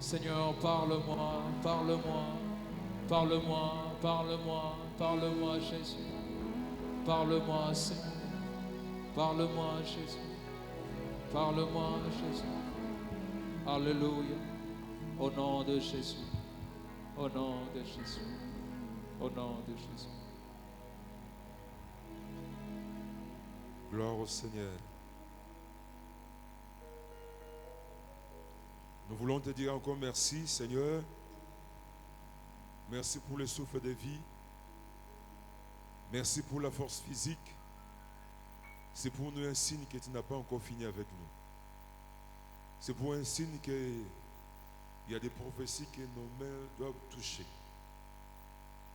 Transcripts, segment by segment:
Seigneur, parle-moi, parle-moi, parle-moi, parle-moi, parle-moi, Jésus. Parle-moi, Seigneur. Parle-moi, Jésus. Parle-moi, Jésus. Alléluia. Au nom de Jésus. Au nom de Jésus. Au nom de Jésus. Gloire au Seigneur. Nous voulons te dire encore merci, Seigneur. Merci pour le souffle de vie. Merci pour la force physique. C'est pour nous un signe que tu n'as pas encore fini avec nous. C'est pour un signe qu'il y a des prophéties que nos mains doivent toucher.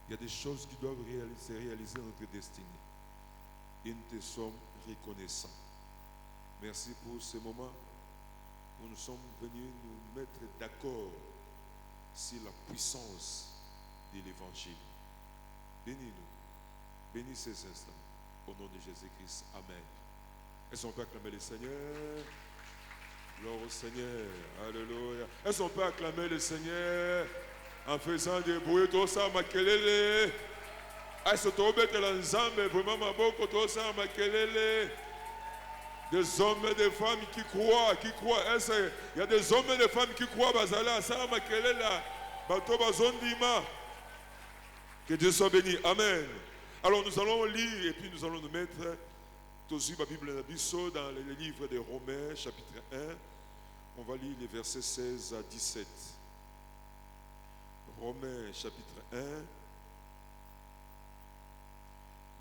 Il y a des choses qui doivent se réaliser dans notre destinée. Et nous te sommes reconnaissants. Merci pour ce moment où nous sommes venus nous mettre d'accord sur la puissance de l'Évangile. Bénis-nous. Bénis ces instants. Au nom de Jésus-Christ. Amen. Est-ce qu'on peut acclamer le Seigneur? Gloire au Seigneur. Alléluia. Est-ce qu'on peut acclamer le Seigneur en faisant des bruits? Tout ça, makelele. Est-ce que tu peux l'ensemble? Vraiment, ma beaucoup, tout ça, makelele. Des hommes et des femmes qui croient, qui croient. Il y a des hommes et des femmes qui croient. Bazala, ça, makelele. Bato bazondima. Que Dieu soit béni. Amen. Alors nous allons lire et puis nous allons nous mettre aussi la Bible dans le livre de Romains chapitre 1. On va lire les versets 16 à 17. Romains chapitre 1.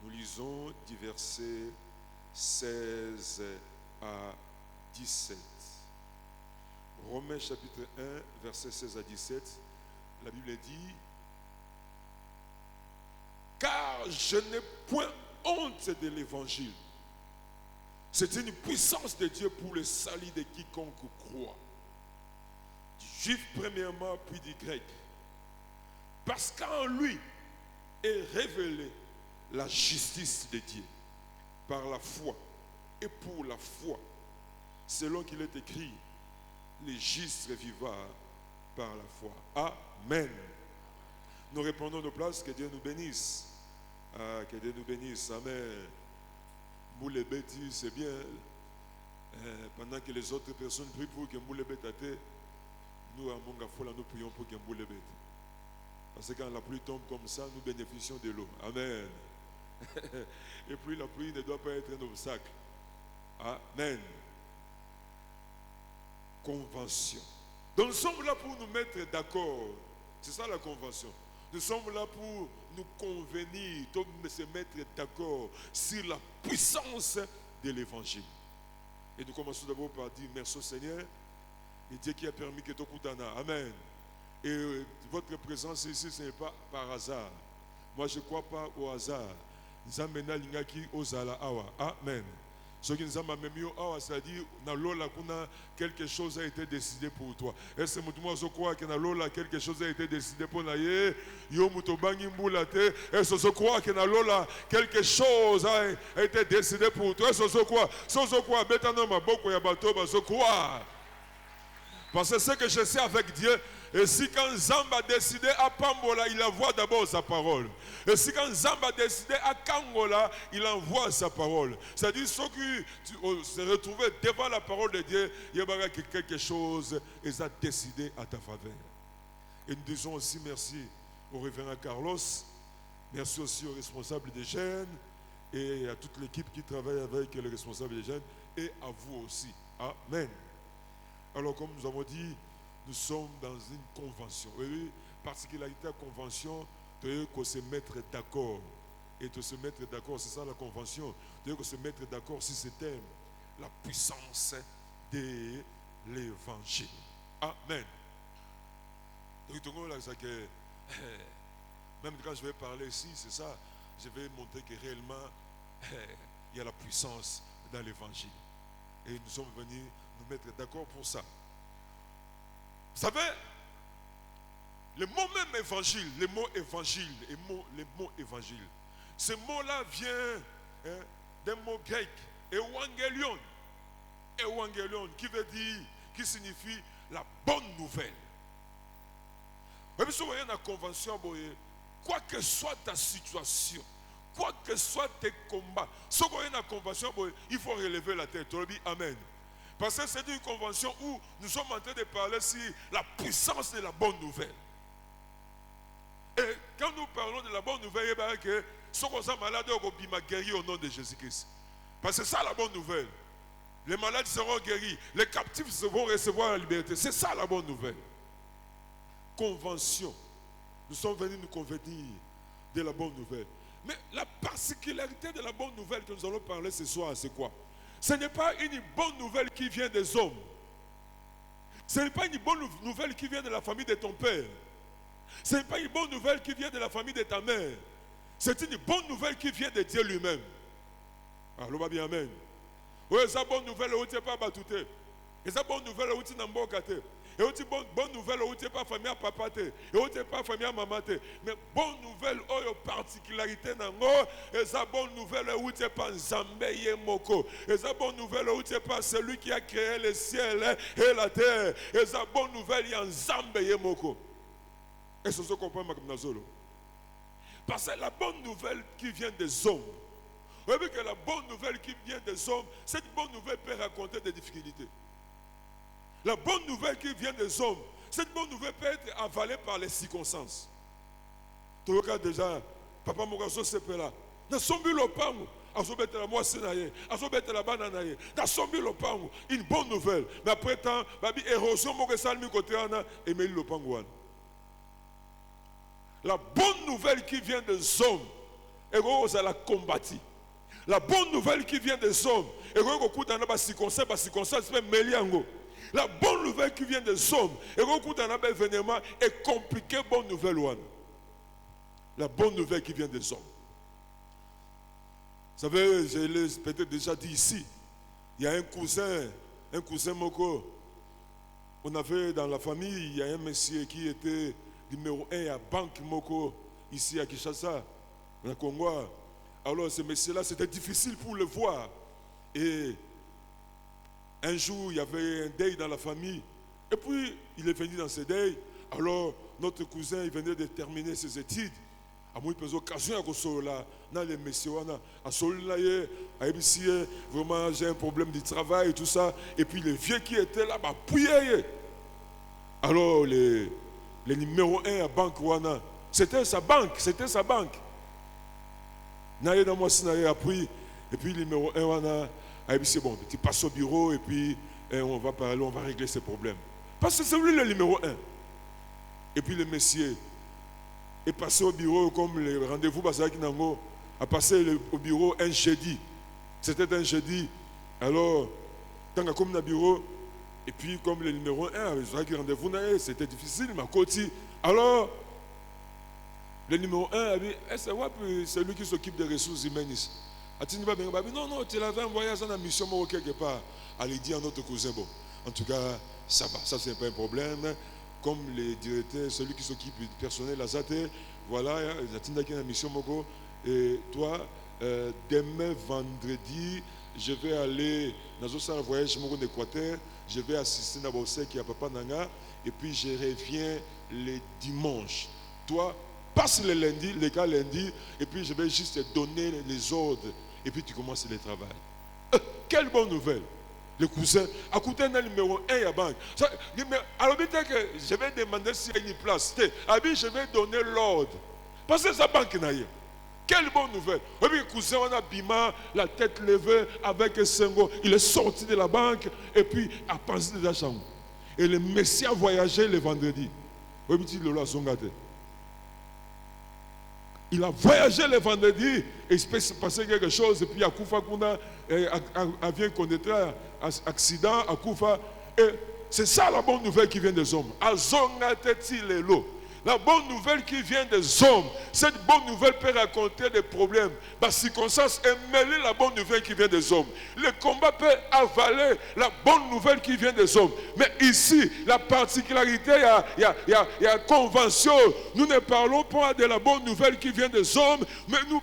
Nous lisons du verset 16 à 17. Romains chapitre 1, verset 16 à 17. La Bible dit: car je n'ai point honte de l'évangile. C'est une puissance de Dieu pour le salut de quiconque croit. Du juif premièrement, puis du grec. Parce qu'en lui est révélée la justice de Dieu par la foi et pour la foi, selon qu'il est écrit, le juste vivra par la foi. Amen. Nous répondons nos places, que Dieu nous bénisse. Que Dieu nous bénisse. Amen. Moulébé dit, c'est bien. Pendant que les autres personnes prient pour que Moulébé tate, nous à Mongafola, nous prions pour que Moulébé. Parce que quand la pluie tombe comme ça, nous bénéficions de l'eau. Amen. Et puis la pluie ne doit pas être un obstacle. Amen. Convention. Donc nous sommes là pour nous mettre d'accord. C'est ça la convention. Nous sommes là pour nous convenir, de se mettre d'accord sur la puissance de l'évangile. Et nous commençons d'abord par dire merci au Seigneur et Dieu qui a permis que tout coutana. Amen. Et votre présence ici, ce n'est pas par hasard. Moi, je ne crois pas au hasard. Nous avons l'ingaki ozala awa. Amen. Ce qui nous a même c'est-à-dire que quelque chose a été décidé pour toi. Est-ce que vous croyez que dans quelque chose a été décidé pour toi? Est-ce que vous croyez que dans quelque chose a été décidé pour toi? Est-ce que vous croyez? Parce que ce que je sais avec Dieu, et si quand Zamba a décidé à Pambola, il envoie d'abord sa parole. Et si quand Zamba a décidé à Kangola, il envoie sa parole. C'est-à-dire, ceux qui se retrouvent devant la parole de Dieu, il y a quelque chose, ils ont décidé à ta faveur. Et nous disons aussi merci au révérend Carlos, merci aussi aux responsables des jeunes, et à toute l'équipe qui travaille avec les responsables des jeunes, et à vous aussi. Amen. Alors, comme nous avons dit, nous sommes dans une convention. Et particularité de la convention, de se mettre d'accord. Et de se mettre d'accord, c'est ça la convention. De se mettre d'accord sur ce thème, la puissance de l'évangile. Amen. Donc, même quand je vais parler ici, c'est ça, je vais montrer que réellement, il y a la puissance dans l'évangile. Et nous sommes venus nous mettre d'accord pour ça. Vous savez, le mot même évangile, le mot évangile, le mot évangile, ce mot-là vient d'un mot grec, évangélion, qui veut dire, qui signifie la bonne nouvelle. Même si vous avez une convention, quoi que soit ta situation, quoi que soient tes combats, si vous avez une convention, il faut relever la tête. On dit Amen. Parce que c'est une convention où nous sommes en train de parler sur la puissance de la bonne nouvelle. Et quand nous parlons de la bonne nouvelle, il y a que ceux qui sont malades seront guéris au nom de Jésus-Christ. Parce que c'est ça la bonne nouvelle. Les malades seront guéris, les captifs vont recevoir la liberté. C'est ça la bonne nouvelle. Convention. Nous sommes venus nous convertir de la bonne nouvelle. Mais la particularité de la bonne nouvelle que nous allons parler ce soir, c'est quoi? Ce n'est pas une bonne nouvelle qui vient des hommes. Ce n'est pas une bonne nouvelle qui vient de la famille de ton père. Ce n'est pas une bonne nouvelle qui vient de la famille de ta mère. C'est une bonne nouvelle qui vient de Dieu lui-même. Alors, va bien, amen. Oui, c'est bonne nouvelle où tu n'es pas battu. Et c'est bonne nouvelle où tu n'es pas battu. Et aussi bonne nouvelle où tu n'es pas famille à papa. Et où tu n'es pas famille à maman. Mais bonne nouvelle où il y a particularité. Et c'est bonne nouvelle où tu n'es pas Zambé Moko. Et c'est bonne nouvelle où tu n'es pas celui qui a créé le ciel et la terre. Et c'est bonne nouvelle il y a Zambé Moko. Et c'est ce qu'on comprend Makamnazolo. Parce que la bonne nouvelle qui vient des hommes, vous voyez que la bonne nouvelle qui vient des hommes, cette bonne nouvelle peut raconter des difficultés. La bonne nouvelle qui vient des hommes, cette bonne nouvelle peut être avalée par les circonstances. Tout le cas déjà, papa Mogaso sepe là. Dans son bureau, asobete la moisse naye, asobete la banane, dans son bureau, une bonne nouvelle. Mais après temps, babi érosion Mogasal mi côté ana et meli le pangouane. La bonne nouvelle qui vient des hommes, et vous allez la combattre. La bonne nouvelle qui vient des hommes, et vous allez la circonstance, même Meliango. La bonne nouvelle qui vient des hommes, et vous allez la événement, est compliqué, bonne nouvelle. La bonne nouvelle qui vient des hommes. Vous savez, je l'ai peut-être déjà dit ici, il y a un cousin Moko. On avait dans la famille, il y a un monsieur qui était numéro 1 à Banque Moko, ici à Kinshasa, au Congo. Alors ce monsieur-là, c'était difficile pour le voir. Et un jour, il y avait un deuil dans la famille. Et puis, il est venu dans ce deuil. Alors, notre cousin, il venait de terminer ses études. À moi, il y a occasion à Kosola, dans les messieurs, à Solila, à Ebissi, vraiment, j'ai un problème de travail et tout ça. Et puis, les vieux qui étaient là, bah, pouillé. Alors, les numéro 1 à Banque Wana, c'était sa banque. Naye dans moi, Naye a pris, et puis le numéro 1 Wana, a dit c'est bon, tu passes au bureau et puis on va parler, on va régler ces problèmes. Parce que c'est lui le numéro 1. Et puis le monsieur est passé au bureau comme le rendez-vous a passé au bureau un jeudi. C'était un jeudi. Alors, quand on a comme dans le bureau, et puis comme le numéro 1, le rendez-vous, c'était difficile, ma côté. Alors, le numéro 1 a dit, c'est lui qui s'occupe des ressources humaines ici. Non, tu l'avais envoyé à une mission quelque part. Allez dire à notre cousin, bon, en tout cas, ça va, ça c'est pas un problème. Comme les directeurs, celui qui s'occupe du personnel, la ZATE, voilà, il y a une mission, et toi, demain vendredi, je vais aller dans un voyage en Équateur, je vais assister à Bossé qui a Papa Nanga, et puis je reviens le dimanche. Toi, passe le lundi, le cas lundi, et puis je vais juste te donner les ordres, et puis tu commences le travail. Quelle bonne nouvelle! Le cousin, à côté d'un numéro 1 à la banque. Alors, je vais demander s'il y a une place. Je vais donner l'ordre. Parce que sa banque n'a rien. Quelle bonne nouvelle! Le cousin, on a Bima, la tête levée avec un Sengo. Il est sorti de la banque et puis a pensé de la chambre. Et le Messie a voyagé le vendredi. Il a voyagé le vendredi et il s'est passé quelque chose. Et puis, à Koufa, vient connaître un accident à Koufa. Et c'est ça la bonne nouvelle qui vient des hommes. La bonne nouvelle qui vient des hommes, cette bonne nouvelle peut raconter des problèmes. La circonstance est mêlée la bonne nouvelle qui vient des hommes. Le combat peut avaler la bonne nouvelle qui vient des hommes. Mais ici, la particularité, il y a convention. Nous ne parlons pas de la bonne nouvelle qui vient des hommes, mais nous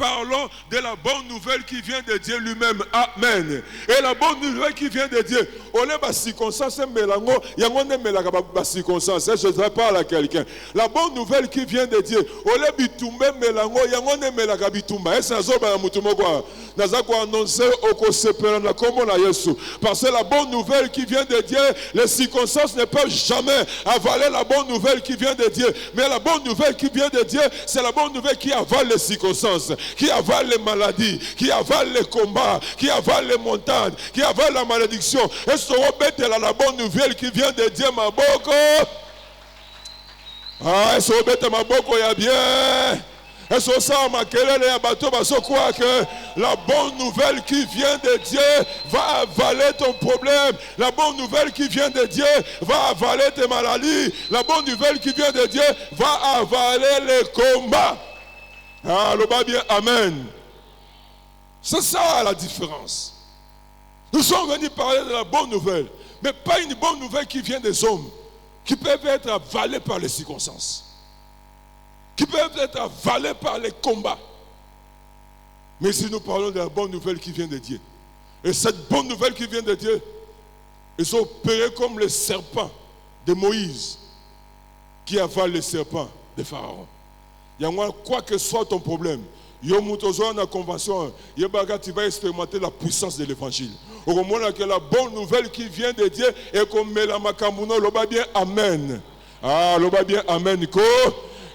parlons de la bonne nouvelle qui vient de Dieu lui-même. Amen. Et la bonne nouvelle qui vient de Dieu, on est bas circonstance mélango, yango ne melaga bas circonstance. Je parle à quelqu'un. La bonne nouvelle qui vient de Dieu, on est bitumbe mélango, yango ne melaga bitumba. Et ça zoba na mutumo quoi. Naza ko annoncer oko sepela na kombo na Yesu. Parce que la bonne nouvelle qui vient de Dieu, les circonstances ne peuvent jamais avaler la bonne nouvelle qui vient de Dieu. Mais la bonne nouvelle qui vient de Dieu, c'est la bonne nouvelle qui avale les circonstances, qui avale les maladies, qui avale les combats, qui avale les montagnes, qui avale la malédiction. Et ce rebête la bonne nouvelle qui vient de Dieu, ma boko. Ah, ce rebête ma boko, ya bien. Et ce ça, ma kelele ya bateau, baso quoi que la bonne nouvelle qui vient de Dieu va avaler ton problème. La bonne nouvelle qui vient de Dieu va avaler tes maladies. La bonne nouvelle qui vient de Dieu va avaler les combats. Ah, le bas bien, amen. C'est ça la différence. Nous sommes venus parler de la bonne nouvelle, mais pas une bonne nouvelle qui vient des hommes, qui peuvent être avalés par les circonstances, qui peuvent être avalés par les combats. Mais si nous parlons de la bonne nouvelle qui vient de Dieu, et cette bonne nouvelle qui vient de Dieu, ils sont opérés comme les serpents de Moïse, qui avalent les serpents de Pharaon. Il y a quoi que soit ton problème, la convention, tu vas expérimenter la puissance de l'évangile. Au moment que la bonne nouvelle qui vient de Dieu est comme la makamuno, l'oba bien amen. Ah, l'oba bien amen.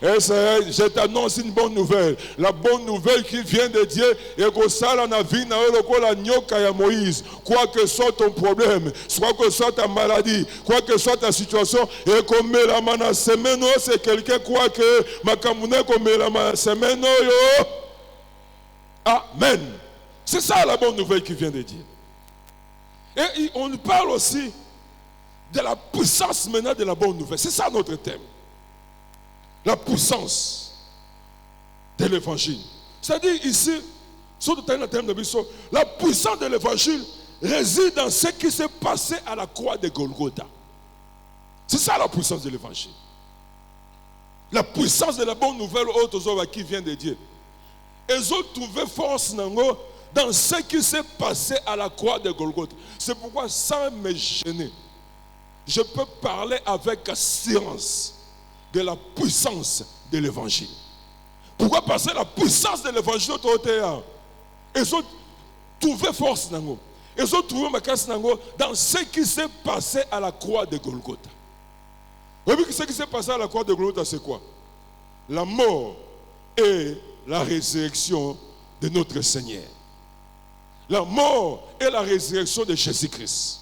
Et je t'annonce une bonne nouvelle. La bonne nouvelle qui vient de Dieu est que ça la vie na la nyoka ya Moïse. Quoi que soit ton problème, soit que soit ta maladie, quoi que soit ta situation, et comme la mana semeno, c'est quelqu'un quoi que makamune comme la mana semeno yo. Amen. C'est ça la bonne nouvelle qui vient de Dieu. Et on parle aussi de la puissance maintenant de la bonne nouvelle. C'est ça notre thème. La puissance de l'évangile. C'est-à-dire ici, la puissance de l'évangile réside dans ce qui s'est passé à la croix de Golgotha. C'est ça la puissance de l'évangile. La puissance de la bonne nouvelle qui vient de Dieu. Ils ont trouvé force dans ce qui s'est passé à la croix de Golgotha. C'est pourquoi, sans me gêner, je peux parler avec assurance de la puissance de l'évangile. Pourquoi? Parce que la puissance de l'évangile, ils ont trouvé force, ils ont trouvé ma casse dans ce qui s'est passé à la croix de Golgotha. Vous voyez ce qui s'est passé à la croix de Golgotha, c'est quoi? La mort et la résurrection de notre Seigneur. La mort et la résurrection de Jésus-Christ.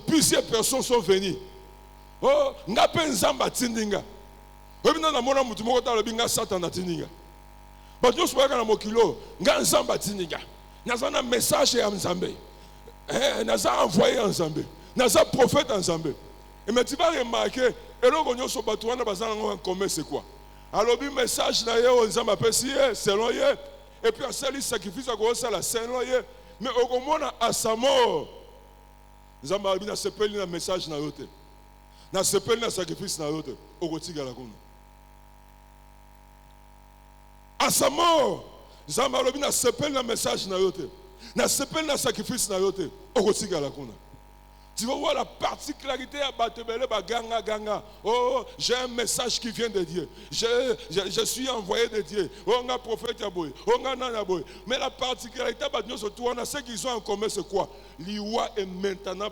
Plusieurs personnes sont venues. Oh, nga penzamba tindinga. Webina na mona mutu moko talo binga satan na tindinga. Ba nyo soka na mokilo, nga nzamba tindinga. Naza na message ya Nzambe. Naza envoyé en Nzambe. Naza prophète en Nzambe. Et mais tu vas remarquer, eloko nyo so batu wana bazana ngo en commun c'est quoi? Alors bi message na yo Nzamba pesi selon ye. Et puis à celle sacrifice à go sala selon ye. Mais au komona à sa mort. Nzamba bina sepeli na message na yote. Na sepeli na sacrifice na yote okotika la kuna. À sa mort, Nzamba lobi na sepeli na message na yote. Na sepeli na sacrifice na yote okotika la kuna. Tu vas voir la particularité à Batebele Baganga Ganga. Oh, j'ai un message qui vient de Dieu. Je suis envoyé de Dieu. Oh, on a prophète Yaboy. Oh, on a Nanaboy. Mais la particularité à Batebele, ce qu'ils ont en commun, c'est quoi? L'Iwa est maintenant,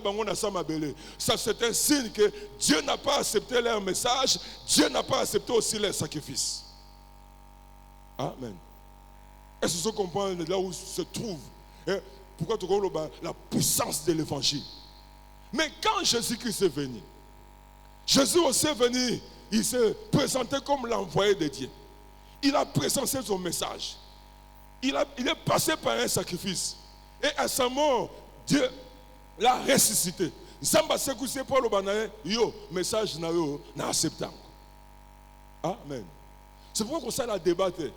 on a ça mabélé. Ça, c'est un signe que Dieu n'a pas accepté leur message. Dieu n'a pas accepté aussi leur sacrifice. Amen. Est-ce que vous comprenez là où se trouve? Pourquoi tu vois la puissance de l'évangile? Mais quand Jésus-Christ est venu, Jésus aussi est venu, il s'est présenté comme l'envoyé de Dieu. Il a présenté son message. Il est passé par un sacrifice. Et à sa mort, Dieu l'a ressuscité. Zamba sekuse Paul Obanaye, yo, message na yo, na acceptant. Amen. C'est pourquoi qu'on s'est la débattre.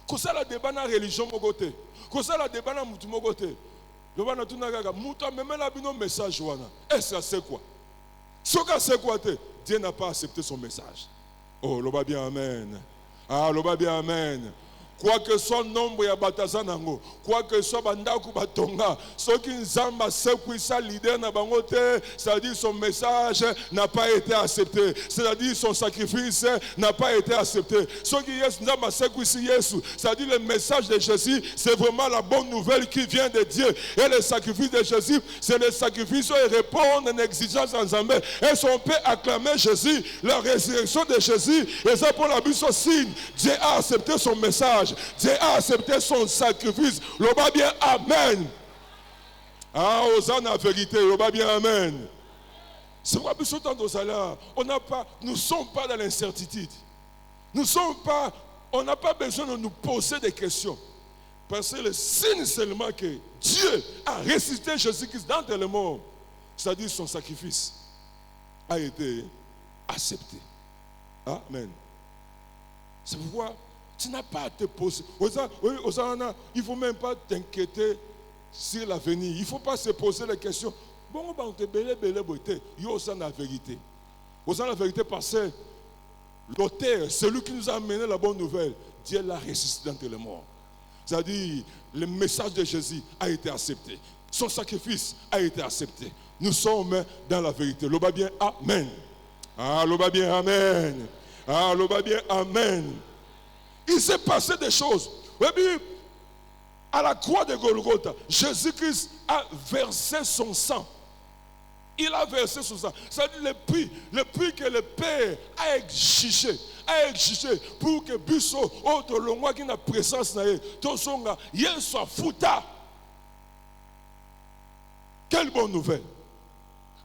Qu'on s'est la débat dans la religion mogote. Qu'on s'est la débat dans moutou mogote. Le wana tunagaga moutou même la bino message wana. Est-ce que c'est quoi? Ce que c'est quoi? Dieu n'a pas accepté son message. Oh, le bien amen. Ah, loba bien amen. Quoi que soit nombre ya batazanango, quoi que soit bandaku batonga, ceux qui nzamba sekwisa leader na bangote, c'est-à-dire son message n'a pas été accepté, c'est-à-dire son sacrifice n'a pas été accepté. Ceux qui yes nzamba sekwisi Yesu, c'est-à-dire le message de Jésus, c'est vraiment la bonne nouvelle qui vient de Dieu. Et le sacrifice de Jésus, c'est le sacrifice et répondre à une exigence en Zambé. Et si on peut acclamer Jésus, la résurrection de Jésus, et ça pour la buse au signe, Dieu a accepté son message. Dieu a accepté son sacrifice. L'oba bien amen. Ah, Hosanna la vérité. L'oba bien amen. C'est pourquoi on n'a pas, nous ne sommes pas dans l'incertitude. On n'a pas besoin de nous poser des questions. Parce que le signe seulement que Dieu a ressuscité Jésus-Christ d'entre les morts, c'est-à-dire son sacrifice, a été accepté. Amen. C'est pourquoi tu n'as pas à te poser. Il ne faut même pas t'inquiéter sur l'avenir. Il ne faut pas se poser la question. Bon, on te belé, il y a la vérité. La vérité parce que l'auteur, celui qui nous a amené la bonne nouvelle, Dieu l'a ressuscité d'entre les morts. C'est-à-dire, le message de Jésus a été accepté. Son sacrifice a été accepté. Nous sommes dans la vérité. L'oba bien, amen. Ah, l'oba bien, amen. Ah, l'oba bien, amen. Il s'est passé des choses. Oui, à la croix de Golgotha, Jésus-Christ a versé son sang. Il a versé son sang. C'est-à-dire le prix que le Père a exigé pour que Busso, autre longue qui n'a présence, il soit fouta. Quelle bonne nouvelle.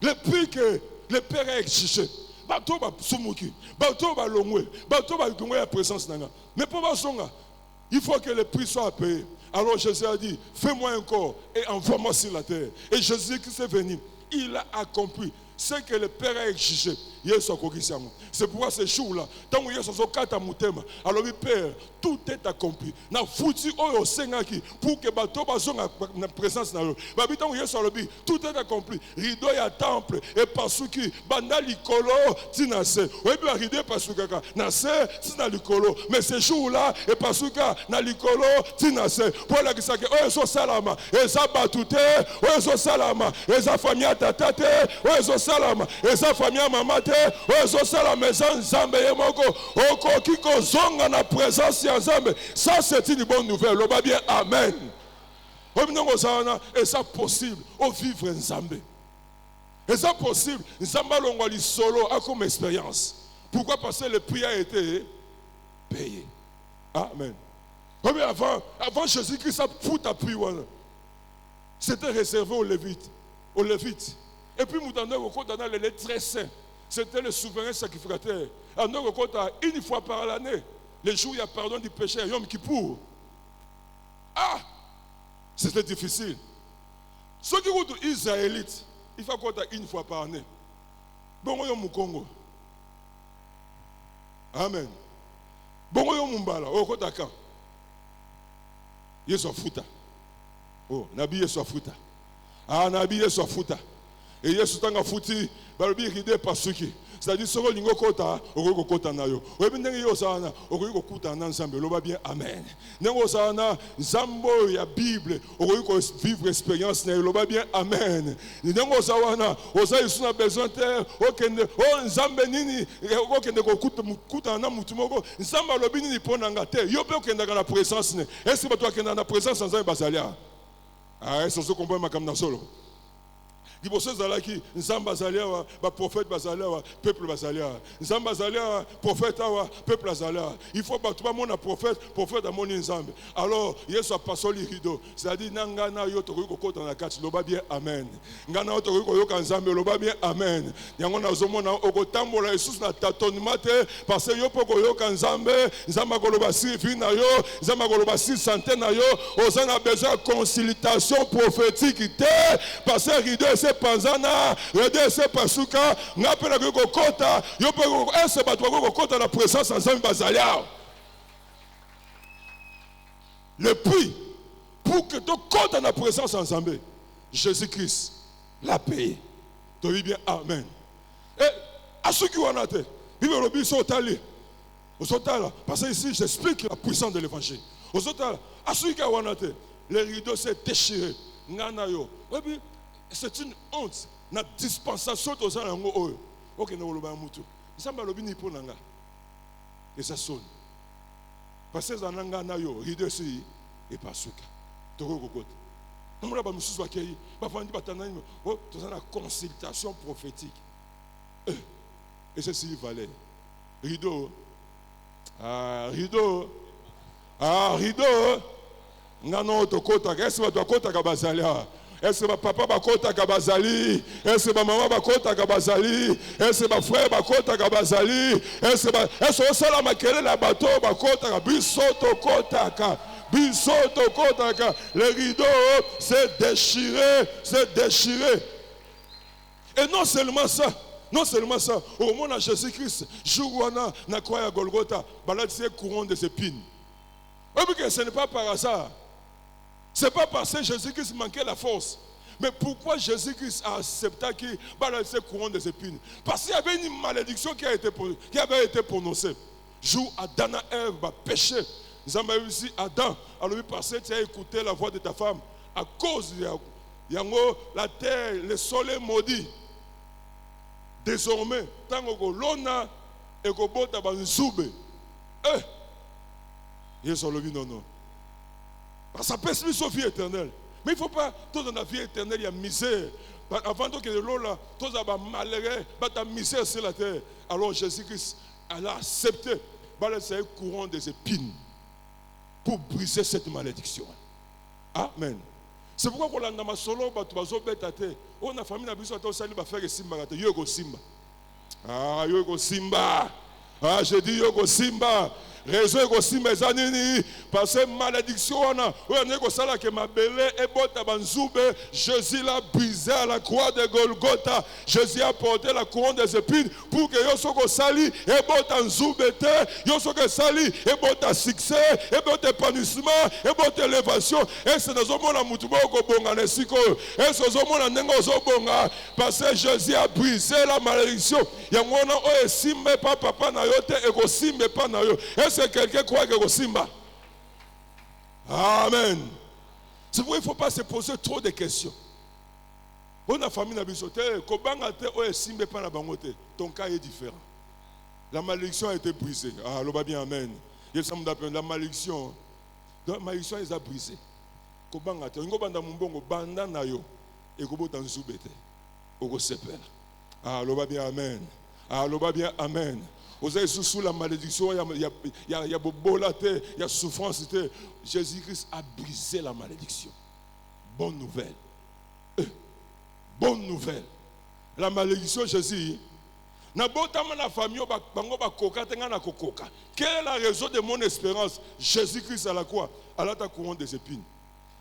Le prix que le Père a exigé. Bato ba sumuki, bato ba longwe, bato ba gongwe la présence nanga. Mais pour basonga, il faut que le prix soit payé. Alors Jésus a dit, fais-moi un corps et envoie-moi sur la terre. Et Jésus qui s'est venu, il a accompli ce que le Père a exigé. C'est pourquoi ce jour-là, tant que Jésus a mutema, alors le Père, tout est accompli. Na foutu oyo sengaki pour que bato bazonga na présence na yo. Babi tant que Jésus a dit, tout est accompli. Rideau ya temple et pasuki banda likolo tinase. Oyebi ba rideau pasukaka na se tina likolo. Mais ce jour-là et pasuka na likolo tinase. Pour la kisake oyo so salama, eza batute, oyo so salama, eza famille tatate, oyo so salama, eza famille mamate. Ça c'est une bonne nouvelle. Bien amen. Et ça possible au vivre en Zambé. Et ça possible Zamba longoli solo a comme expérience. Pourquoi? Parce que le prix a été payé. Amen. Avant Jésus-Christ a foutu à prix. C'était réservé aux Lévites. Et puis nous avons les très saints. C'était le souverain sacrificateur. Une fois par l'année, le jour où il y a pardon du péché, Yom Kippour. C'était difficile. Ceux qui sont israélites, il faut qu'on une fois par année. Bon, Yom Congo. Amen. Bon, Yom Mumbala. Au Kotaka. Yeso Futa. Oh, Nabi Yeso Futa. Nabi Yeso Futa. Et Yesu tanga futi balobi ride pasuki. C'est-à-dire soko lingo kota okoko kota na yo. Oyebi ndenge yo sana okoko kuta na Nzambe loba bien amen. Ndenge sana Nzambo ya Bible okoko vivre expérience na loba bien amen. Ndenge sana oza isuna besoin terre okende Nzambe nini okende kuta na mutu moko Nzambe lobi nini pona ngate yo pe okenda na présence ne. Est-ce que toi okenda na présence Nzambe basalia? Est-ce que comprendre makam na solo? Liboso zalaki nzamba zalia ba prophète bazalia peuple bazalia nzamba zalia prophète wa peuple bazalia il faut ba tout monde prophète a moni nzambe alors Yesu a passé le rideau c'est-à-dire nanga na yo to ko kota na kati loba bien amen ngana to ko yoka nzambe loba bien amen yango na zomona okotambola Jesus na tâtonnement te parce que yo poko yoka nzambe ko loba si vina yo nzamba ko loba si santé na yo ozana besoin de consultation prophétique te parce que rideau Panzana, redese pasuka, ngapela ko kota, yo pe ko ese batwa ko kota la présence ensemble bazalia. Le prix pour que tu comptes dans la présence ensemble, Jésus-Christ l'a payé. Tu dis bien amen. Et à ceux qui ont été, ils veulent bien sauter. Parce que ici, j'explique la puissance de l'évangile. Le rideau s'est déchiré. C'est une honte. La dispensation de ça, et ça sonne. Parce que ça n'a rideau ici et pas souka. Nous avons une consultation prophétique. Et ceci valait. Rideau. Ah, rideau. Ah, rideau. Ngano to kota. Est-ce que tu kota kabazali? Est-ce que papa ba kota kabazali? Est-ce que maman ba kota kabazali? Est-ce que frère ba kota kabazali? Est-ce que sala makele la bateau ba kota biso to kota ka? Le rideau s'est déchiré, Et non seulement ça, au moment de Jésus-Christ, jour où on a croyé à Golgotha, c'est couronne de épines. Ce n'est pas par hasard. Ce n'est pas parce que Jésus-Christ manquait la force. Mais pourquoi Jésus-Christ a accepté qu'il balance couronne des épines? Parce qu'il y avait une malédiction qui avait été prononcée. Jour Adam et Ève péché. Nous avons réussi Adam, alors parce que tu as écouté la voix de ta femme, à cause de la terre, le soleil maudit. Désormais, tant que l'on et que bota banzoube, non. Parce que ça pèse plus sur la vie éternelle. Mais il ne faut pas, tout dans la vie éternelle, il y a misère. Avant que l'eau là, tout ça va malheureux, il y a misère sur la terre. Alors Jésus-Christ, elle a accepté, c'est un courant des épines. Pour briser cette malédiction. Amen. C'est pourquoi quand on a solo, on a famille on faire simba. Yoko simba. Ah, yoko simba. Ah, j'ai dit yoko simba. Raison yoko simba zanini. Parce que malédiction, on a sala que ma belle et bota banzoube. Jésus l'a brisé à la croix de Golgotha. Jésus a porté la couronne des épines pour que yosoko sali et bota nzoube te. Yosoko sali et bota succès et bota épanouissement et bota élévation. Et c'est dans un monde à Moutubo Kobonga Nesiko. Et c'est dans un monde à Nengozo Bonga. Parce que Jésus a brisé la malédiction. Yangona o simbe pas papa na yote et ko simbe pas na yo. Est-ce que quelqu'un croit que ko simba? Amen. C'est pourquoi il ne faut pas se poser trop de questions. On a famille na bisote, kobanga te o simbe pas na bangote. Ton cas est différent. La malédiction a été brisée. Ah, l'oba bien amen. La malédiction est brisée. Kobanga te, ngo banda mumbongo banda na yo et ko bota nzubete. Oko sepela. Ah, l'oba bien amen. Ah, l'oba bien amen. Vous avez sous la malédiction, il y a bobolate, il y a souffrance. Jésus-Christ a brisé la malédiction. Bonne nouvelle. Bonne nouvelle. La malédiction, Jésus. Quelle est la raison de mon espérance? Jésus-Christ à la croix, à la couronne des épines.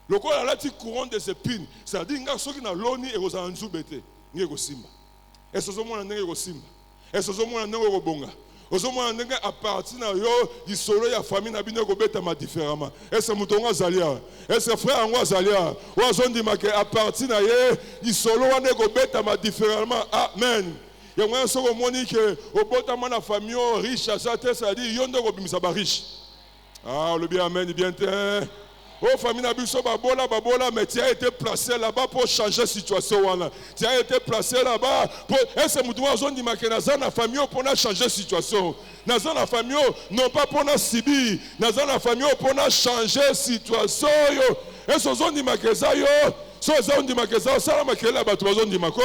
Le corps a la couronne des épines. C'est-à-dire que ceux qui n'ont l'oni et aux anjous bêtés, n'y a pas de simba. Et ce sont moi qui n'ont simba. Et ce sont moi qui n'ont bonga. À partir de yo, il solo ya famille na bino ko beta ma différemment. Et c'est moutonga zalia. Et c'est frère angwa zalia. Wa zondi make à partir de yo, il solo wane ko beta ma différemment. Amen. Ya mwa soko moni ke obota mana famille riche ça ça dit yo ndo ko bimisa ba riche. Ah le bien amen bien te. Oh famille na biso babola mais tu as été placé là-bas pour changer la situation. Tu as été placé là-bas pour est-ce que nous devons zone di makena na famille pour changer la situation. Dans la famille non pas pour subir, dans la famille pour changer la situation. Est-ce que zone di makeza yo, so zone di makeza ça makela ba zone di mako.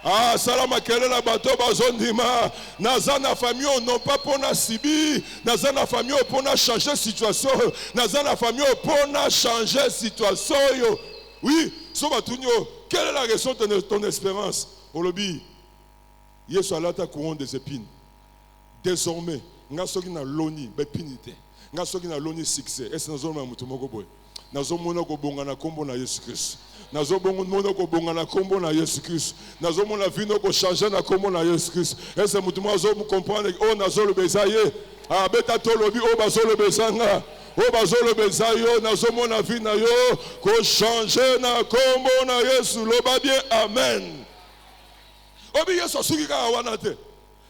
Ah, salama kele la bateau bazondima. Nazana famille non pas pour na sibi. Nazana famille pour na changer situation. Nazana famille pour na changer situation. Oui, so batunyo. Quelle est la raison de ton espérance? Olobi. Yesu alata couronne des épines. Désormais, nga soki na loni bepinité. Nga soki na loni succès. Est-ce que nous avons mutu moko boy? Nazo mona ko bonga na kombo na Yesu Christ. Nazo mona ko bonga na kombo na Yesu Christ. Nazo mona vino ko changer na kombo na Yesu Christ. Est-ce que mutu mazo mu comprendre oh nazo le bezaye. Ah beta to lobi oh bazo le bezanga. Oh bazo le bezayo nazo mona vina yo ko changer na kombo na Yesu loba bien amen. Obi Yesu suki ka wana te.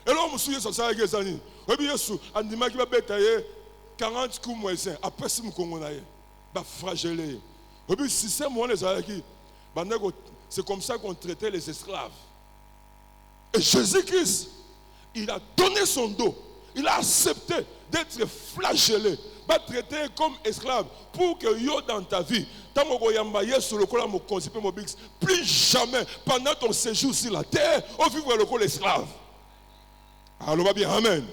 Et là, on me souvient sur ça avec les années. Et puis, Yesu, on dit qu'il va bêter 40 coups moins 5. Après, si nous Congo, va fragiler. Et puis, si c'est moi, les Alaki, c'est comme ça qu'on traitait les esclaves. Et Jésus-Christ, il a donné son dos. Il a accepté d'être flagellé, pas traité comme esclave, pour que yo dans ta vie, plus jamais, pendant ton séjour sur la terre, on vivre le col esclave. Alors, va bien, amen.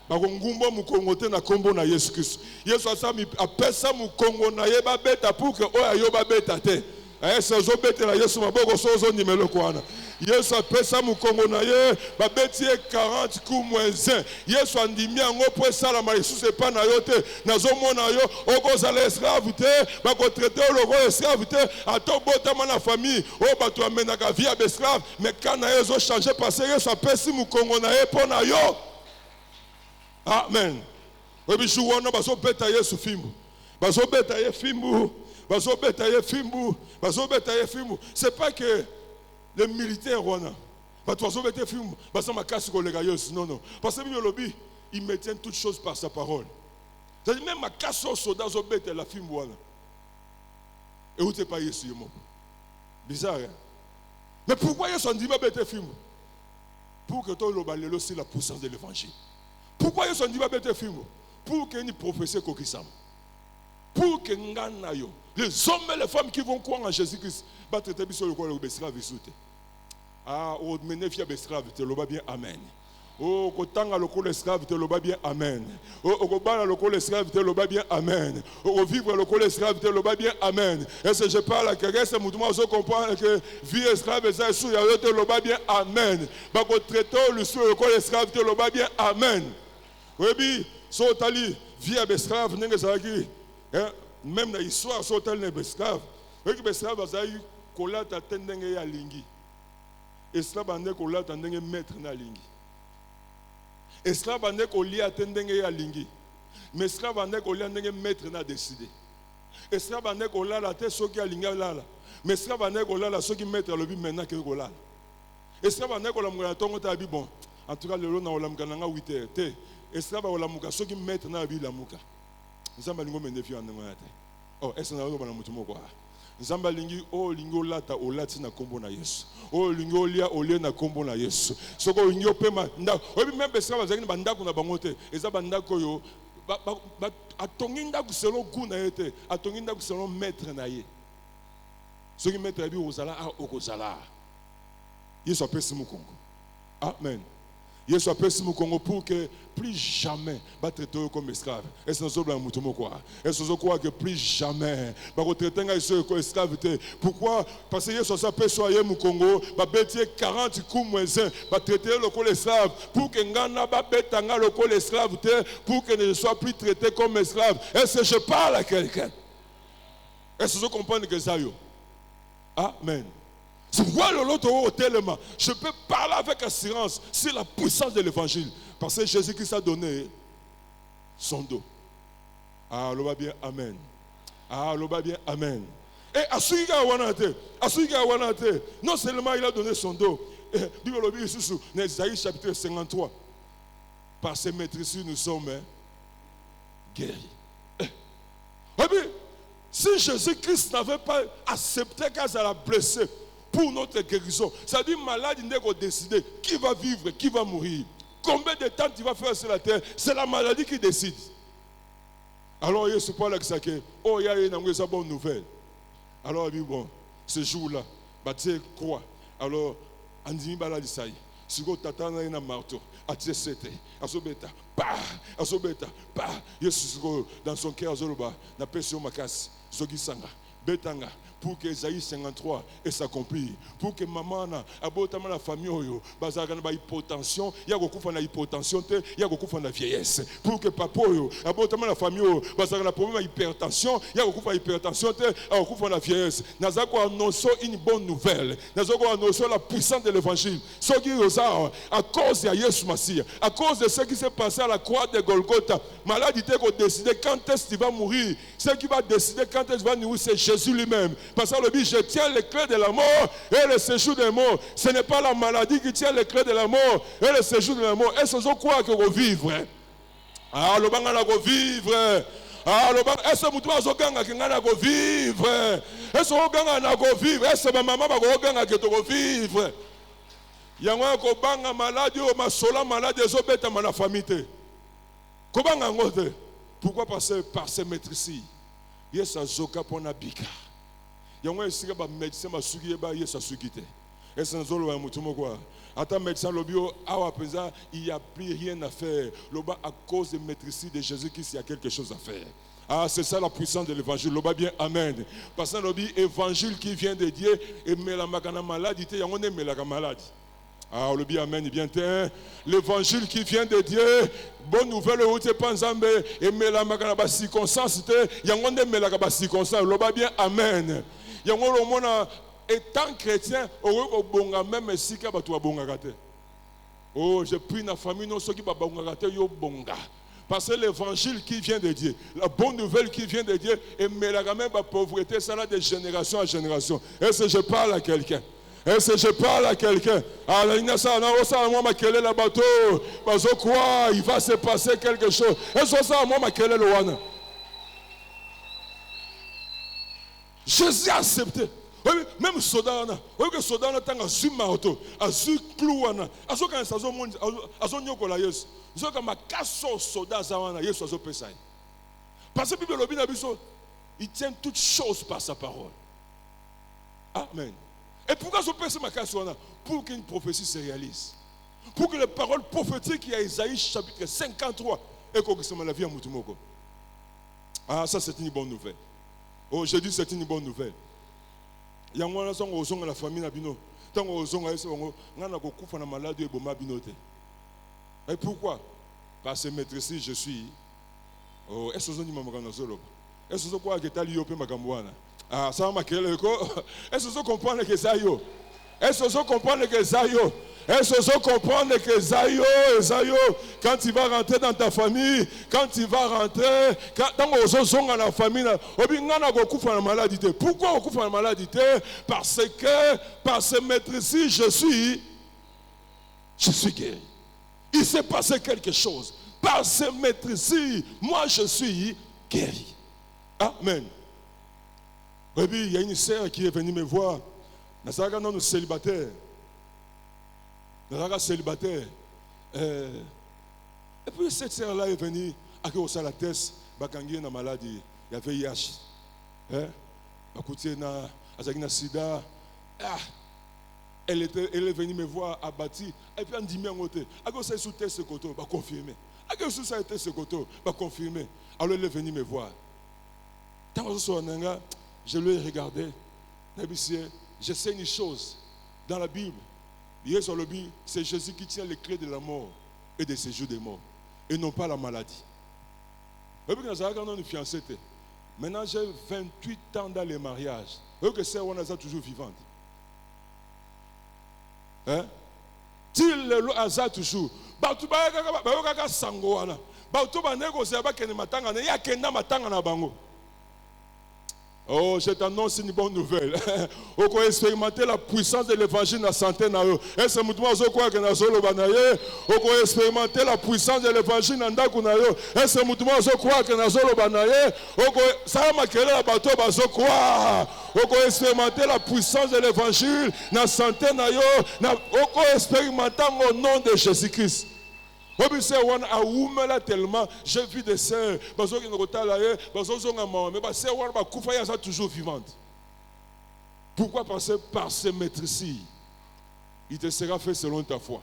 Bakongumba mukongote na kombo na Yesu Kristo. Yesu asami apesa mukongo na yeba beta pour que oya yoba beta te. Ese zo beta na Yesu maboko sozo nimelo kwana. Yesu apesa mukongo na ye ba betie 40 coups moins 1. Yesu andimi yango po sala ma Yesu se pa na yo te. Nazo mona yo okozala esclave te, bako traiter logo esclave te, ato botama na famille, o bato amenaka vie esclave, mais kana yezo changer parce que Yesu apesi mukongo na ye po na yo. Amen. Et puis je vois baso betaye su fimbu. Baso betaye fimbu. Baso betaye fimbu. Baso betaye fimbu. C'est pas que les militaires wana. Baso betaye fimbu. Baso makasi kolega yos. Non non. Parce que le lobby, il maintient toutes choses par sa parole. C'est-à-dire même makasi au soldat zo betaye la fimbu wana. Et où t'es pas Yesu yemo. Bizarre. Hein? Mais pourquoi Yesu dit pas betaye fimbu? Pour que toi le balelo aussi la puissance de l'évangile. Pourquoi ils ont dit que film? Pour que nous prophéties kokisam. Pour que nganayo. Les hommes et les femmes qui vont croire en Jésus-Christ va traiter sur le corps de l'esclave. Ah, au menefia l'esclave, te le bien amen. Oh, kotanga le corps de l'esclave, te le bien amen. Oh, kobala le corps de l'esclave, te le bien amen. Oh, vivre le corps de l'esclave, te le bien amen. Est-ce que je parle à quelqu'un, c'est mouvement, je comprends que vie esclave, et ça, sous te le bien amen. Bah, traiter le corps de l'esclave, te le bien amen. Oui, bien, si on a vie à l'esclave, même dans l'histoire, si on a l'esclave, l'esclave a eu kola ta tendenge ya lingi. Esclave a kola ta tendenge maître na lingi. Esclave a kolia tendenge ya lingi. Mais esclave a kolia tendenge maître na décidé. Esclave a kola la tête soki a linga lala. Mais esclave a kola la soki maître le bi maintenant que kola. Esclave a kola mona tongo ta bi bon. En tout cas le lo na ola mkananga 8h. Esclave a lamuka, ceux qui mettent dans la vie lamuka. Nzamba lingo menefi en ngata. Oh, est-ce que nous avons mutumo quoi? Nzamba lingi o lingo lata o lati na kombo na Yesu. O lingo lia o lia na kombo na Yesu. Soko lingo pema nda. Obi même esclave azaki na ndako na bangote. Eza bandako yo atongi ndako selon goût na yete. Atongi ndako selon maître na ye. Ceux qui mettent la vie au zala a okozala. Yesu apesi mukongo. Amen. Yesu apesi mukongo pour que plus jamais va traiter comme esclave. Est-ce que nous sommes quoi? Est-ce que nous croyons que plus jamais va traiter comme esclave? Pourquoi? Parce que Yesu apesi mukongo va bêter 40 coups moins 1 va traiter le col esclave pour que ngana va betanga le col esclave pour que ne soit plus traité comme esclave. Est-ce que je parle à quelqu'un? Est-ce que vous comprenez que ça yo? Amen. Je vois l'autre au tellement. Je peux parler avec assurance sur la puissance de l'évangile. Parce que Jésus-Christ a donné son dos. Ah, l'on va bien, amen. Ah, l'on va bien, amen. Et à celui qui a wanate, non seulement il a donné son dos. Bible dans Isaïe chapitre 53. Par ses maîtrises, nous sommes guéris. Et puis, si Jésus-Christ n'avait pas accepté qu'elle a blessé, pour notre guérison, ça dit malade, il n'est pas décidé qui va vivre, qui va mourir. Combien de temps tu vas faire sur la terre? C'est la maladie qui décide. Alors, il y a ce point là que oh, il y a une bonne nouvelle. Alors, bon, ce jour-là, tu sais quoi? Alors, Andimi Baladisaï, si vous t'attendez un marteau, à Tessete, à Sobeta, à Sobeta, Yesu dans son cœur, Zoloba, n'a pas sur ma casse, Zogisanga, Betanga. Pour que Isaïe 53 et s'accomplisse. Pour que maman abotama la famille oyo bazaka na hypotension, ya kokufa na hypotension te, ya kokufa na vieillesse. Pour que papa oyo abotama la famille oyo bazaka na problème hypertension, ya kokufa hypertension te, ya kokufa na vieillesse. Nazako annoncer une bonne nouvelle. Nazako annoncer la puissance de l'évangile. Ce qui est à cause de Yesu Massia, à cause de ce qui s'est passé à la croix de Golgotha, maladie qui décider quand est-ce qu'il va mourir. Ce qui va décider quand est-ce qu'il va mourir, c'est Jésus lui-même. Parce que le but, je tiens les clés de la mort et le séjour des morts. Ce n'est pas la maladie qui tient les clés de la mort et le séjour de la mort. Est-ce que vous croyez que vous vivre? Ah, le banga na vivre. Ah, le banga, est-ce que vous trouvez que vous allez vivre? Est-ce que vous allez vivre? Est-ce que ma maman va vivre? Il y a un banga malade, ma sola malade, des obètes à ma famille. Comment ngote? Pourquoi passer par ces maîtrises? Yes, a zoka pona bika. Yangwa isika ba médecin ba sugi ba yes a sugite. Est-ce que nous avons mutumo quoi? Attends médecin lobio awa pesa, il n'y a plus rien à faire. Loba à cause de maîtrise de Jésus-Christ, il y a quelque chose à faire. Ah, c'est ça la puissance de l'évangile. Loba bien amen. Parce que l'obi évangile qui vient de Dieu et met la magana maladie, il y a on aime la maladie. Ah, le bien amen, bien t'es. L'évangile qui vient de Dieu, bonne nouvelle, où tu penses, et mais la magana circonstance, il y a un monde mais la circonstance, le bien amen. Il y a un monde étant chrétien, au bonga même si tu as bonga gâté. Oh, je prie la famille, non, ceux qui va bonga gâté, yo bonga. Parce que l'évangile qui vient de Dieu, la bonne nouvelle qui vient de Dieu, et mais la même pauvreté, ça là de génération en génération. Est-ce que je parle à quelqu'un? Est-ce que je parle à quelqu'un? Ah, la bateau. Parce que quoi? Il va se passer quelque chose. Est-ce que ça, moi, le wana? Jésus a accepté. Même soda, que soda n'a pas azu marteau, azu clouana, azu quand ça azu nyokola yes. Azu quand ma kasso soda zawana yes azu pesai. Parce que Bible obina biso, il tient toutes choses par sa parole. Amen. Et pourquoi je pense ma casse? Pour qu'une prophétie se réalise. Pour que les paroles prophétiques qui y a Isaïe chapitre 53 et que la vie à Moutumoko. Ah, ça c'est une bonne nouvelle. Oh, j'ai dit c'est une bonne nouvelle. Il y a un moment où la famille n'a bino. Tant qu'on a maladie et boma binote. Et pourquoi? Parce que maîtrise, je suis. Oh, est-ce que vous avez dit maman zolo? Est-ce que vous avez dit que magamouana? Ah, ça m'a créé le corps. Est-ce que vous comprenez que ça y est? Est-ce que vous comprenez que ça y est? Est-ce que vous comprenez que ça y est? Quand tu vas rentrer dans ta famille, quand tu vas rentrer, quand on sont dans la famille, on a beaucoup de maladie. Pourquoi on a la maladie? Parce que par ce maîtrise, je suis guéri. Il s'est passé quelque chose. Par ce maîtrise, moi je suis guéri. Amen. Et puis, il y a une sœur qui est venue me voir. Nous sommes célibataires. Nous sommes célibataires. Et puis, cette sœur-là est venue à cause de la thèse, il y a maladie, il y avait VIH. Il y a sida. Elle est venue me voir abattie. Et puis, elle dit, à cause de ce test, elle va confirmer. À cause de ce test, elle va confirmer. Alors, elle est venue me voir. Je lui ai regardé. Je sais une chose. Dans la Bible, c'est Jésus qui tient les clés de la mort et des séjours des morts. Et non pas la maladie. Maintenant, j'ai 28 ans dans les mariages. Vous que c'est on a toujours vivante. Hein? Til le hasard toujours. Batu ba ka sango wana. Batu ba négocier ba kene matanga na ya kenda matanga na bango. Oh, je t'annonce une bonne nouvelle. On peut expérimenter la puissance de l'évangile dans la santé. Est-ce que vous croyez que on peut expérimenter la puissance de l'évangile dans la santé? Est-ce que vous croyez que on peut expérimenter la puissance de l'évangile dans la santé? On peut expérimenter au nom de Jésus-Christ. Tellement, j'ai vu des sœurs, mais toujours vivantes. Pourquoi? Parce que par ces maîtrises, il te sera fait selon ta foi.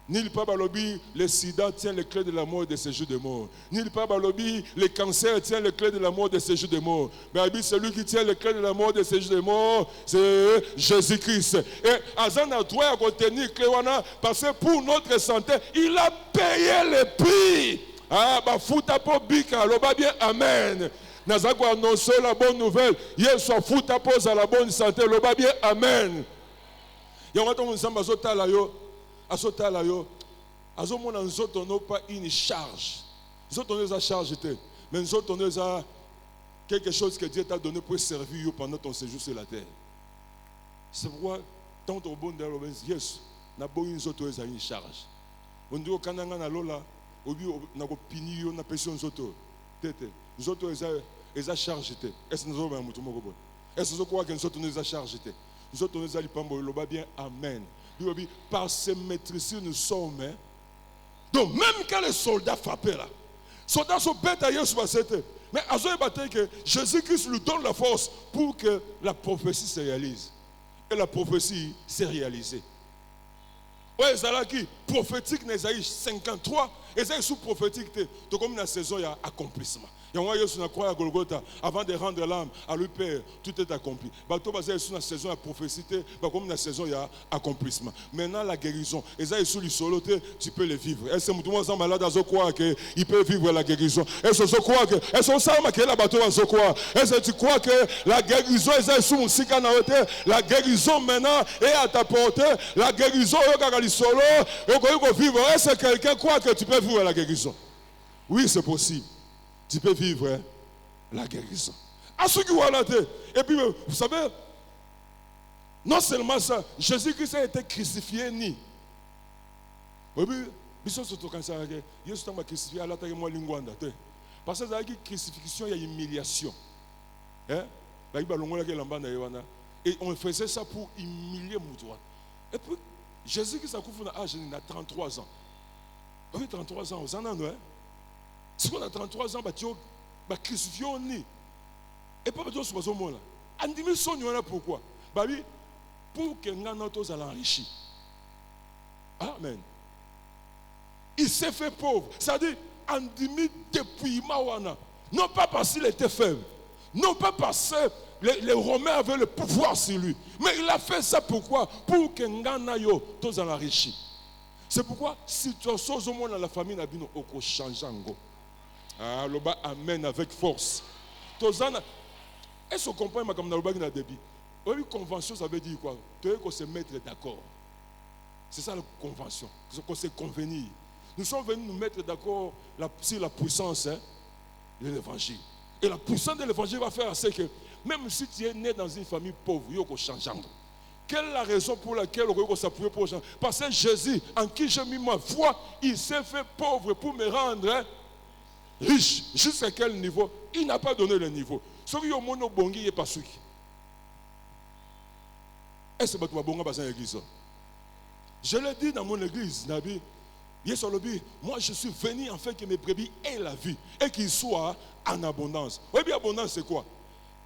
Ni pas balobi, le sida tient les clés de la mort et de ces jours de mort. Ni pas balobi, le cancer tient les clés de la mort et de ces jours de mort. Mais celui qui tient les clés de la mort et de ces jours de mort, c'est Jésus-Christ. Et Azan a droit à contenir clé parce que pour notre santé, il a payé le prix. Ah, bah fouta pour bika, l'oba bien amen. Nazako annoncer la bonne nouvelle. Hier soit fouta pour à la bonne santé, l'oba bien amen. Yamato Moussamba Zotala yo. Azotala yo, azomona nzoto no pas une charge. Nzoto no za charge te, mais nzoto no za quelque chose que Dieu t'a donné pour servir pendant ton séjour sur la terre. C'est pourquoi, tant au bon de yes, n'a pas une autre une charge. On dit au Canada, na lola, au lieu na opinion, on a personne autre. Tete, nous autres, ils ont chargé. Est-ce que nous avons un mouton? Est-ce que nous croyons que nous autres, nous avons chargé? Nous autres, nous allons bien, amen. Par ces maîtrises, nous sommes. Donc, même quand les soldats frappaient là, les soldats sont bêtes ailleurs sur la tête. Mais à ce moment que Jésus-Christ lui donne la force pour que la prophétie se réalise. Et la prophétie s'est réalisée. Ouais, Zalaki, prophétique, Nésaïe 53, et ça est sous prophétique, donc comme la saison, il y a accomplissement. Il y a un sur la croix à Golgotha, avant de rendre l'âme à lui Père, tout est accompli. Bateau basé sur la saison, il y a prophétie, comme la saison, il y a accomplissement. Maintenant, la guérison, et ça est sous le solo, tu peux le vivre. Est-ce que tout le monde est malade à ce croire qu'il peut vivre la guérison? Est-ce que tu crois que, est-ce que ça que la bateau à ce croire? Est-ce que tu crois que la guérison, est sous mon sikanaote, la guérison maintenant est à ta portée, la guérison est solo, vivre. Est-ce que quelqu'un croit que tu peux vivre la guérison? Oui, c'est possible. Tu peux vivre la guérison. Et puis, vous savez, non seulement ça, Jésus-Christ a été crucifié ni. Parce que dans la crucifixion, il y a humiliation. Et on faisait ça pour humilier Moutouan. Et puis, Jésus-Christ a 33 ans. Oui, 33 ans, aux an, non? Si on a 33 ans, tu as crucifié au nid. Et pas besoin de ce moment-là. Andimi son pourquoi? Pour que nous soyons enrichis. Amen. Il s'est fait pauvre. C'est-à-dire, Andimi depuis Mawana. Non pas parce qu'il était faible. Non pas parce que les Romains avaient le pouvoir sur lui. Mais il a fait ça pourquoi? Pour que nous soyons enrichis. C'est pourquoi, si tu as au monde dans la famille, nous avons changé. Ah, l'oba amen avec force. Est-ce qu'on comprend ma comme l'oba qui a débit? Une convention, ça veut dire quoi? Tu veux se mettre d'accord. C'est ça la convention. C'est qu'on s'est convenu. Nous sommes venus nous mettre d'accord sur la puissance de l'évangile. Et la puissance de l'évangile va faire assez que même si tu es né dans une famille pauvre, il y a qu'on change. Quelle est la raison pour laquelle on peut s'appuyer pour changer? Parce que Jésus, en qui j'ai mis ma foi, il s'est fait pauvre pour me rendre riche. Jusqu'à quel niveau? Il n'a pas donné le niveau. Ce qui est au monde bongi, il n'est pas celui. Est-ce que tu vas bonga dans l'église? Je l'ai dit dans mon église, Nabi. Moi je suis venu en fait que mes brebis aient la vie et qu'ils soient en abondance. Oui, bien abondance c'est quoi?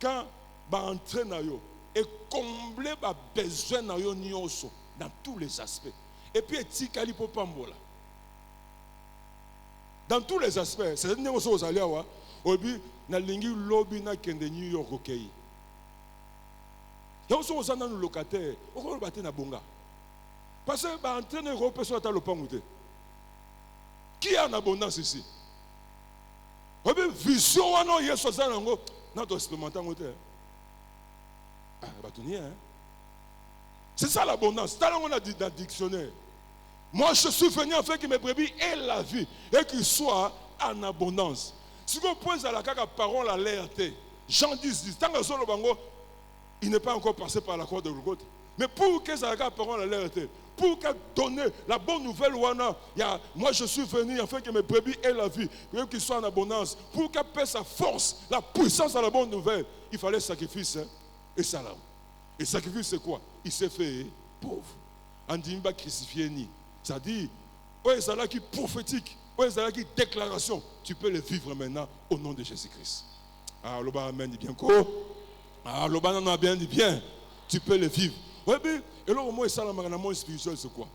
Quand va entrer dans yo et combler les besoins dans yo dans tous les aspects. Et puis etikali po pambola. Dans tous les aspects, c'est une chose aux alliés, obi na lingi lobby na kende New York okei. Ya oso aux dans le locataire, oko baté na bonga. Parce que ba entraîner Europe sur ta lopangouté. Qui a en abondance ici? Obi vision wana yeso za nango na to expérimenter ngoté. Ah batunia hein. C'est ça l'abondance. T'as on a dit dans le dictionnaire. Moi, je suis venu afin que mes brebis aient la vie et qu'ils soient en abondance. Si vous posez à la parole à l'alerté, Jean 10, tant que le bango, il n'est pas encore passé par la croix de Golgotha. Mais pour que ça la parole à l'alerté, pour qu'elle donne la bonne nouvelle, moi je suis venu afin que mes brebis aient la vie et qu'ils soient en abondance. Pour qu'elle paie sa force, la puissance à la bonne nouvelle, il fallait sacrifice et salam. Et sacrifice c'est quoi? Il s'est fait pauvre. On dit pas crucifié ni. C'est-à-dire, ça qui prophétique, ça qui déclaration, tu peux le vivre maintenant au nom de Jésus-Christ. Ah, le bas amen dit bien quoi? Ah, le bas non a bien dit bien. Tu peux le vivre. Oui, et là au moins ça, le monde spirituel c'est quoi?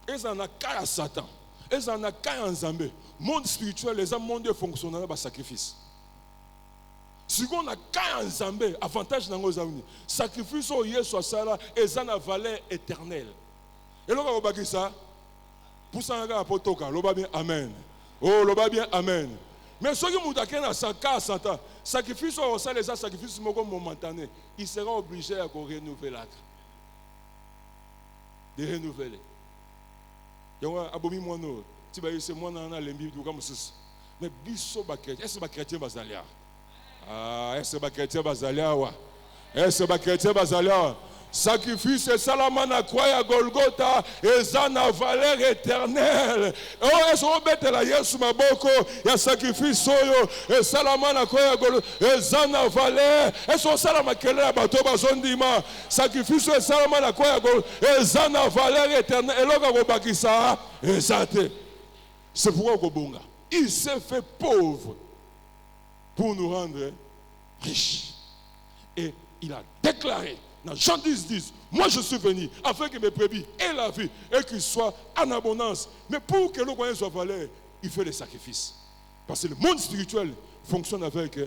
Et ça n'a qu'à Satan. Et ça n'a qu'à en Zambé. Monde spirituel, les hommes mondiaux fonctionnent par sacrifice. Si on a qu'à en Zambé, avantage dans nos amis. Sacrifice au Yesu Sala et ça n'a valeur éternelle. Et là on va dire ça. Pour ça, on va potoka, l'oba bien amen. Oh, l'oba bien amen. Mais ceux qui m'ont à Satan, sacrifice au ça les sacrifices momentanés, il sera obligé à renouveler l'acte. De renouveler. Il y a un abomi mono, tu vas essayer moi dans les Bibles comme ça. Mais biso ba chrétien, est-ce que ba chrétien va s'allier? Ah, est-ce que chrétien bazaliawa? Est-ce que chrétien bazaliawa? Sacrifice et salamana croix à Golgotha et ça n'a valeur éternelle. Oh, est-ce qu'on met la Yesu maboko? Il y a sacrifice soyo et salamana croix à Golgotha et ça n'a valeur. Est-ce qu'on salama kele à bateau bazondima? Sacrifice et salamana croix à Golgotha et ça n'a valeur éternelle. Et là on bakisa et ça c'est pourquoi Gobonga il s'est fait pauvre pour nous rendre riches. Et il a déclaré dans Jean 10, moi je suis venu afin que mes brebis aient la vie et qu'ils soient en abondance. Mais pour que le moyen soit valeur, il fait des sacrifices. Parce que le monde spirituel fonctionne avec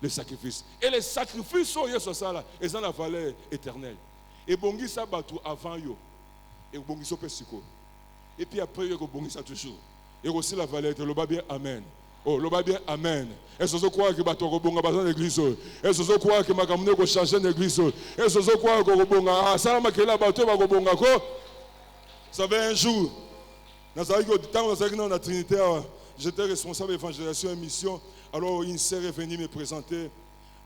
les sacrifices. Et les sacrifices sont ça là, et ça a la valeur éternelle. Et bongi ça batou avant yo. Et bongi so pesiko. Et puis après yo bongi ça toujours. Et aussi la valeur éternelle. Le bien amen. Oh, le bien amen. Est-ce que vous croyez que bateau robonga bazan l'église? Est-ce que vous croyez que ma camune ko changer l'église? Est-ce que vous croyez que robonga ah ça ma kela bateau ba robonga ko? Ça fait un jour. Dans la Trinité, j'étais responsable d'évangélisation et mission. Alors une sœur est venue me présenter.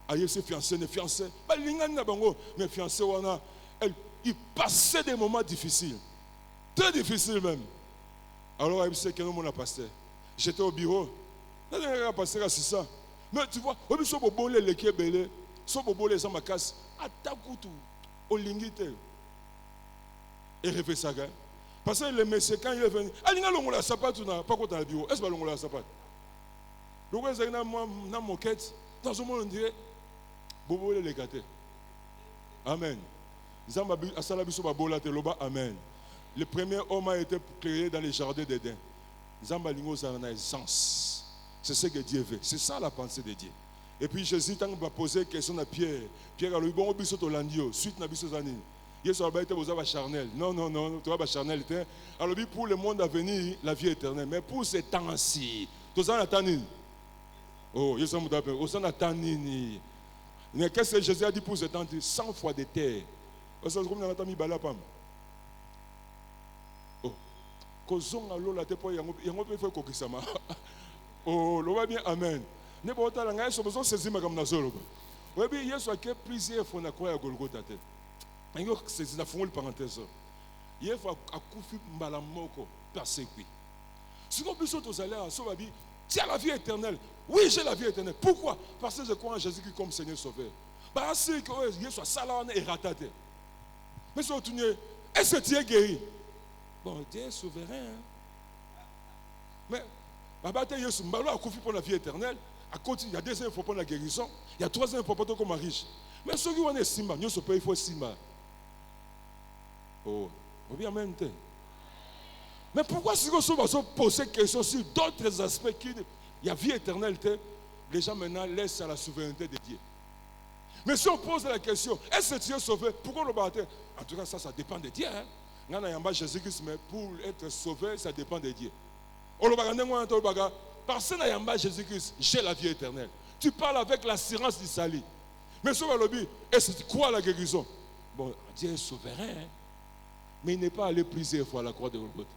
Aïe, ses fiancés, mes fiancés. Mes fiancés, ils passaient des moments difficiles. Très difficiles même. Alors, elle sait que nous, mon pasteur. J'étais au bureau. Le pasteur a ça. Mais tu vois, on dit que les qui est belé, les gens ma casse, attaquent au lingite. Et refait ça. Parce que le monsieur, quand il est venu, il a l'ongle à sapat, tu n'as pas quoi dans le bureau. Est-ce que l'ongle à sapat? Donc, il y a une moquette. Dans ce monde, on dirait, Bobo les gâtés. Amen. Amen. Le premier homme a été créé dans les jardins d'Éden. C'est ce que Dieu veut. C'est ça la pensée de Dieu. Et puis Jésus, quand il va poser une question à Pierre, Pierre a dit, bon, on au landio, suite na biso zani. Yesu a été aux charnel. Non, tu vas charnel. Alors, pour le monde à venir, la vie éternelle. Mais pour ces temps-ci, tu as attendu. Oh, Yesu a dit, tu as attendu. Mais qu'est-ce que Jésus a dit pour ces temps-ci? 100 fois de terre. Oh, kozonga lola te po yango pe fe kokisama. Oh, loba bien amen. Ne ba otala ngai so bozo sezima comme nazolo. Webi Yesu a ke plusieurs fois na croix à Golgotha te. Ngo c'est la fond parenthèse. Yesu a kufi mbala moko persécuté. Si nous puissions tous aller à Sobabi, tu as la vie éternelle. Oui, j'ai la vie éternelle. Pourquoi? Parce que je crois en Jésus-Christ comme Seigneur Sauveur. Parce que Yesu a salane et ratate. Mais si on tourne, est-ce que tu es guéri? Bon, Dieu est souverain. Hein? Mais, Yesu Mbalo a confié pour la vie éternelle. À côté, il y a 2 ans pour prendre la guérison. Il y a 3 ans pour prendre comme riche. Mais ceux qui ont des Simba, nous sommes pas, il faut Simba. Oh, on vient même. Mais pourquoi si on se pose cette question sur d'autres aspects qui il y a vie éternelle, les gens maintenant laissent à la souveraineté de Dieu. Mais si on pose la question, est-ce que tu es sauvé? Pourquoi le baptême? En tout cas, ça dépend de Dieu. Hein? Jésus-Christ, mais pour être sauvé, ça dépend de Dieu. Parce que Jésus-Christ, j'ai la vie éternelle. Tu parles avec l'assurance du salut. Mais sur le but, est-ce que tu crois à la guérison? Bon, Dieu est souverain. Hein? Mais il n'est pas allé plusieurs fois à la croix de Golgotha.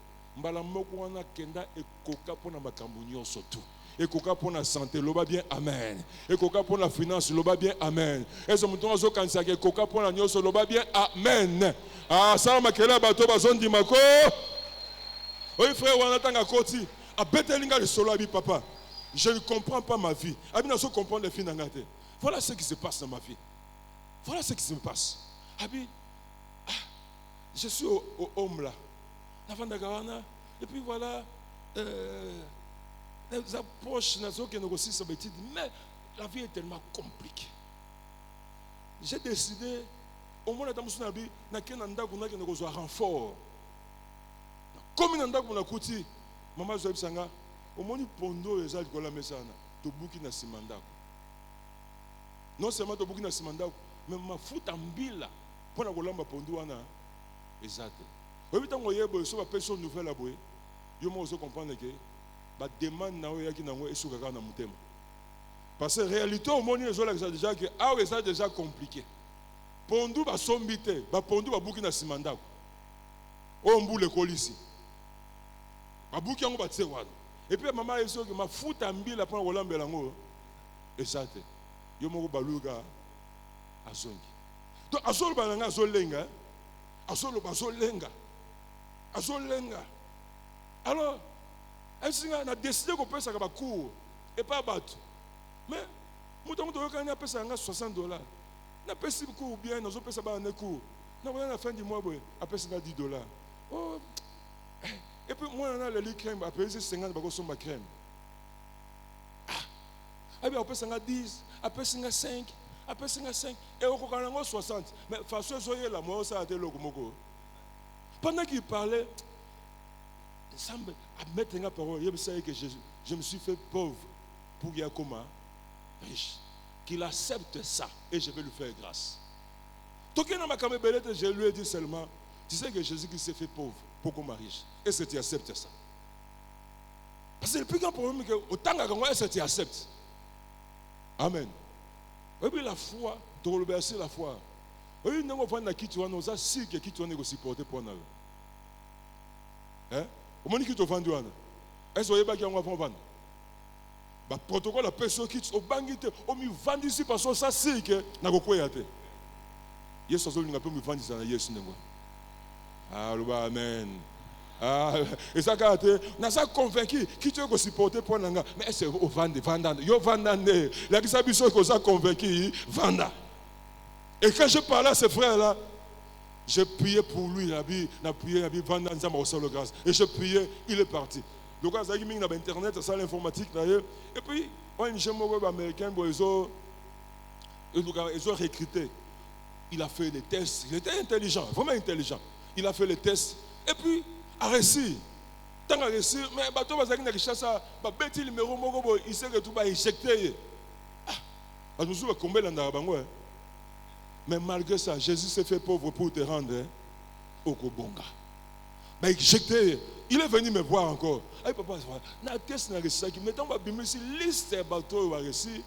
Et koka pour la santé, loba bien amen. Et koka pour la finance, loba bien amen. Et ce mouton zo kansa ke koka pour la nyoso, loba bien amen. Ah ça ma kela bato bazon di mako. Oui frère, on attend à côté. A betelinga le solo abi papa. Je ne comprends pas ma vie. Abi na so comprendre les filles n'angate. Voilà ce qui se passe dans ma vie. Voilà ce qui se passe. Abi je suis au homme là. Et puis voilà les approches qui négocient mais la vie est tellement compliquée. J'ai décidé, au moins, dans mon vie, je vais renfort. Comme il y a un côté, maman Zoïb Sanga, au moins, pondo les gens qui ont la maison, de Burkina Simanda. Non seulement de Burkina Simanda, mais ma fout en bille pour la Golamba Pondo. Exact. Vous voyez, si vous personne nouvelle à boire, vous comprenez que la demande est sur le mutem. Parce que la réalité, au monde, c'est déjà compliqué. Pondu va sombiter, pondu va bouquer na simanda. On boule le colis. Va bouquer on va tirer. Et puis maman est sûr que ma fout en bille pour la Golamba lango. Exact. yo moko baluka azongi. Donc azolo balanga azolenga, azolenga. Alors, elle a décidé qu'on peut ça comme cours et pas battre. Mais mutu quand a payé $60. Na payé cours bien, nous payé ça un cours. Na à la fin du mois a payé $10. Oh. Et puis moi on a le crème, a payé 50 pour ma crème. Ah bien on paye 10, a payé 5, a payé 5 et au coca 60. Mais façon soyez là moi ça a été loco. Pendant qu'il parlait, il semble à mettre une parole, il savait que je me suis fait pauvre pour Yakoma riche. Qu'il accepte ça et je vais lui faire grâce. Tout ce que je lui ai dit seulement, tu sais que Jésus qui s'est fait pauvre pour qu'on riche. Est-ce que tu acceptes ça? Parce que le plus grand problème c'est que autant que est-ce que tu acceptes? Amen. Et puis la foi, tu remercies la foi. Oui, nous avons qui tu as, nous avons si que qui tu as supporté pour nous. Hein? Comment est-ce que tu as vendu? Est-ce que tu as vendu? Le protocole, la personne qui est au banquet, on m'a vendu ici parce que ça c'est que n'a pas quoi y aller. Yes, ça n'a pas me vendre ça. Yes, n'engo. Amen. Et ça quand on a convaincu qui tu as supporté pour nous. Mais est-ce que vous vendez, yo vendez. La qui s'habille que ça convaincu, vendre. Et quand je parlais à ce frère-là, je priais pour lui, il a prié, vendre dans le grâce. Et je priais, il est parti. Donc, ça y est, Internet, ça l'informatique d'ailleurs. Et puis, un ingénieur américain, ils ont recruté. Il a fait des tests. Il était intelligent, vraiment intelligent. Il a fait les tests. Et puis, a réussi. Tant qu'il a réussi, mais bateau va s'agir de ça, le numéro, il sait que tout va injecter. Ah, nous sommes combien d'années? Mais malgré ça, Jésus s'est fait pauvre pour te rendre au Kobonga. Mais il est venu me voir encore. Ah, papa, na test na réussi. Mais tant que je liste bateau va réussir.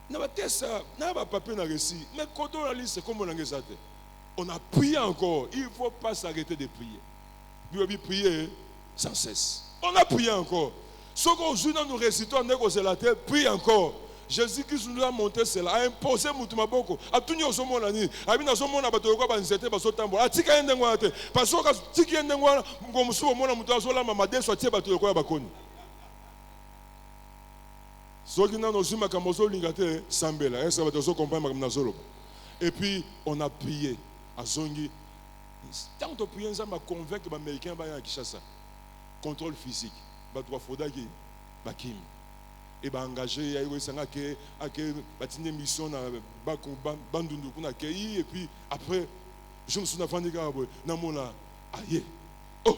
Na test na papier na réussi. Mais quand on a liste, comment on a réussi? On a prié encore. Il ne faut pas s'arrêter de prier. Nous avons prié sans cesse. On a prié encore. Ce qu'aujourd'hui nous récitons, on prie encore. Jésus-Christ nous a montré cela, a imposé Moutumaboko, a tout mis au sommet l'année, a mis dans son monde à Batoko, à Nzete, à Sotambo, à Tika Ndengwate, parce que Tika Ndengwate, comme sous au monde à Moutazola, Mamade, soit Tia Batoko à Bakoni. Ce qui n'a pas eu Makamozo Lingate, Sambela, ça va te comprendre Makamazolo. Et puis, on a prié à Zongi. Tant qu'on prie, ça m'a convaincu que les Américains vont à Kishasa. Contrôle physique, Batwa Fodagi, Bakim. Et bien engagé, il y a eu une mission dans Bandundu qu'on a accueilli. Et puis après, je me suis dit, oh!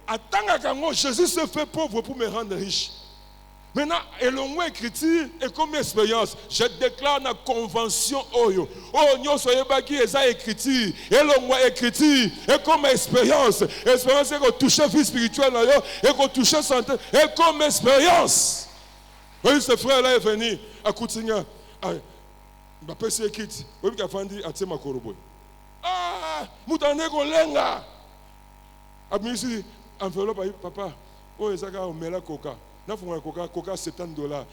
Attends, Jésus se fait pauvre pour me rendre riche. Maintenant, elongo écriture et comme expérience, je déclare la convention Oyo. Oh, nous soyez baki eza écriture, elongo écriture et comme expérience. Expérience c'est qu'on touche vie spirituelle et qu'on touche santé et comme expérience. Oui, ce frère là est venu à Koutinia. Ma PC quitte. Oui, il a vendu à Tsema Korobo. Ah, moutane kolenga. Abisi enveloppe papa. Oh, ezaka o mela coca. Coca $70.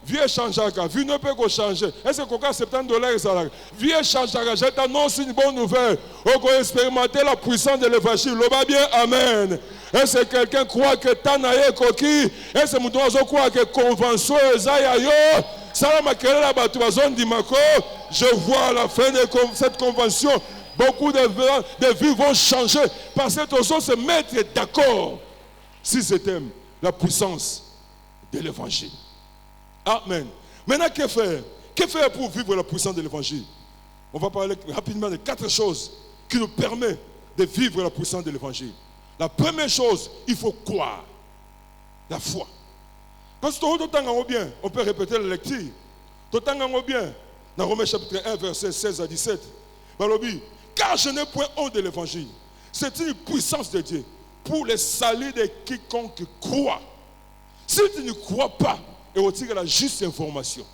Viens changer, viens ne peut changer. Est-ce que Coca $70 viens changer, je t'annonce une bonne nouvelle. On peut expérimenter la puissance de l'évangile. L'oba bien, amen. Est-ce que quelqu'un croit que Tanaye Koki, est-ce que nous croit que convention Ezayayo, Salam Akelela Batouazon Dimako, je vois à la fin de cette convention, beaucoup de vies vont changer parce que tous se mettre d'accord si c'était la puissance de l'évangile. Amen. Maintenant, que faire? Que faire pour vivre la puissance de l'évangile? On va parler rapidement de 4 choses qui nous permettent de vivre la puissance de l'évangile. La première chose, il faut croire. La foi. Parce que tout le temps, bien, on peut répéter la lecture. Tout le temps, bien, dans Romains chapitre 1, verset 16 à 17. Car je n'ai point honte de l'évangile. C'est une puissance de Dieu pour le salut de quiconque croit. Si tu ne crois pas, et on tire la juste information.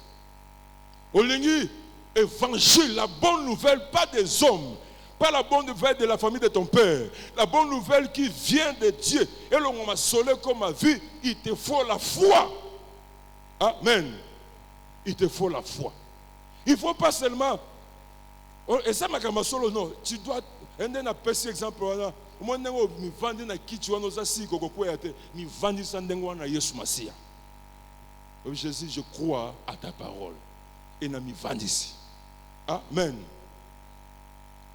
Au lieu évangile, la bonne nouvelle, pas des hommes, pas la bonne nouvelle de la famille de ton père, la bonne nouvelle qui vient de Dieu. Et l'on m'a solé comme ma vie, il te faut la foi. Amen. Il te faut la foi. Il ne faut pas seulement. Et ça, ma solo, non. Tu dois. Un petit exemple. Moi, je vends na kitu wana osasi kokoko ya te. Mi vandi sandengo wana Yesu Masia. Jésus, je crois à ta parole. Et na mi vandi ici. Amen.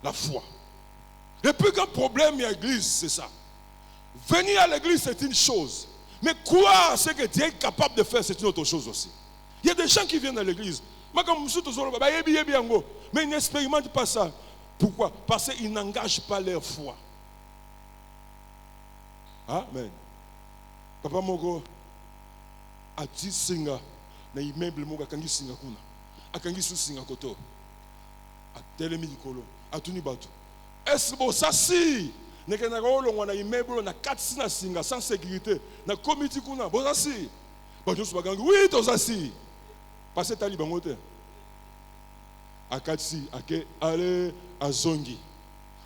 La foi. Le plus grand problème à l'église, c'est ça. Venir à l'église, c'est une chose. Mais croire ce que Dieu est capable de faire, c'est une autre chose aussi. Il y a des gens qui viennent à l'église. Mais ils n'expérimentent pas ça. Pourquoi? Parce qu'ils n'engagent pas leur foi. Amen. Papa Mogo a dit singa na immeuble moga kangi singa kuna. Akangi su singa koto. A telemi dikolo. A tuni batu. Est-ce que ça si nekena rolongwa na immeuble na 4 na singa sans sécurité na comité kuna. Bon ça si. Bon je suis pas gangi. Oui, to ça si. Parce que tali bango te. A 4 si ake ale azongi.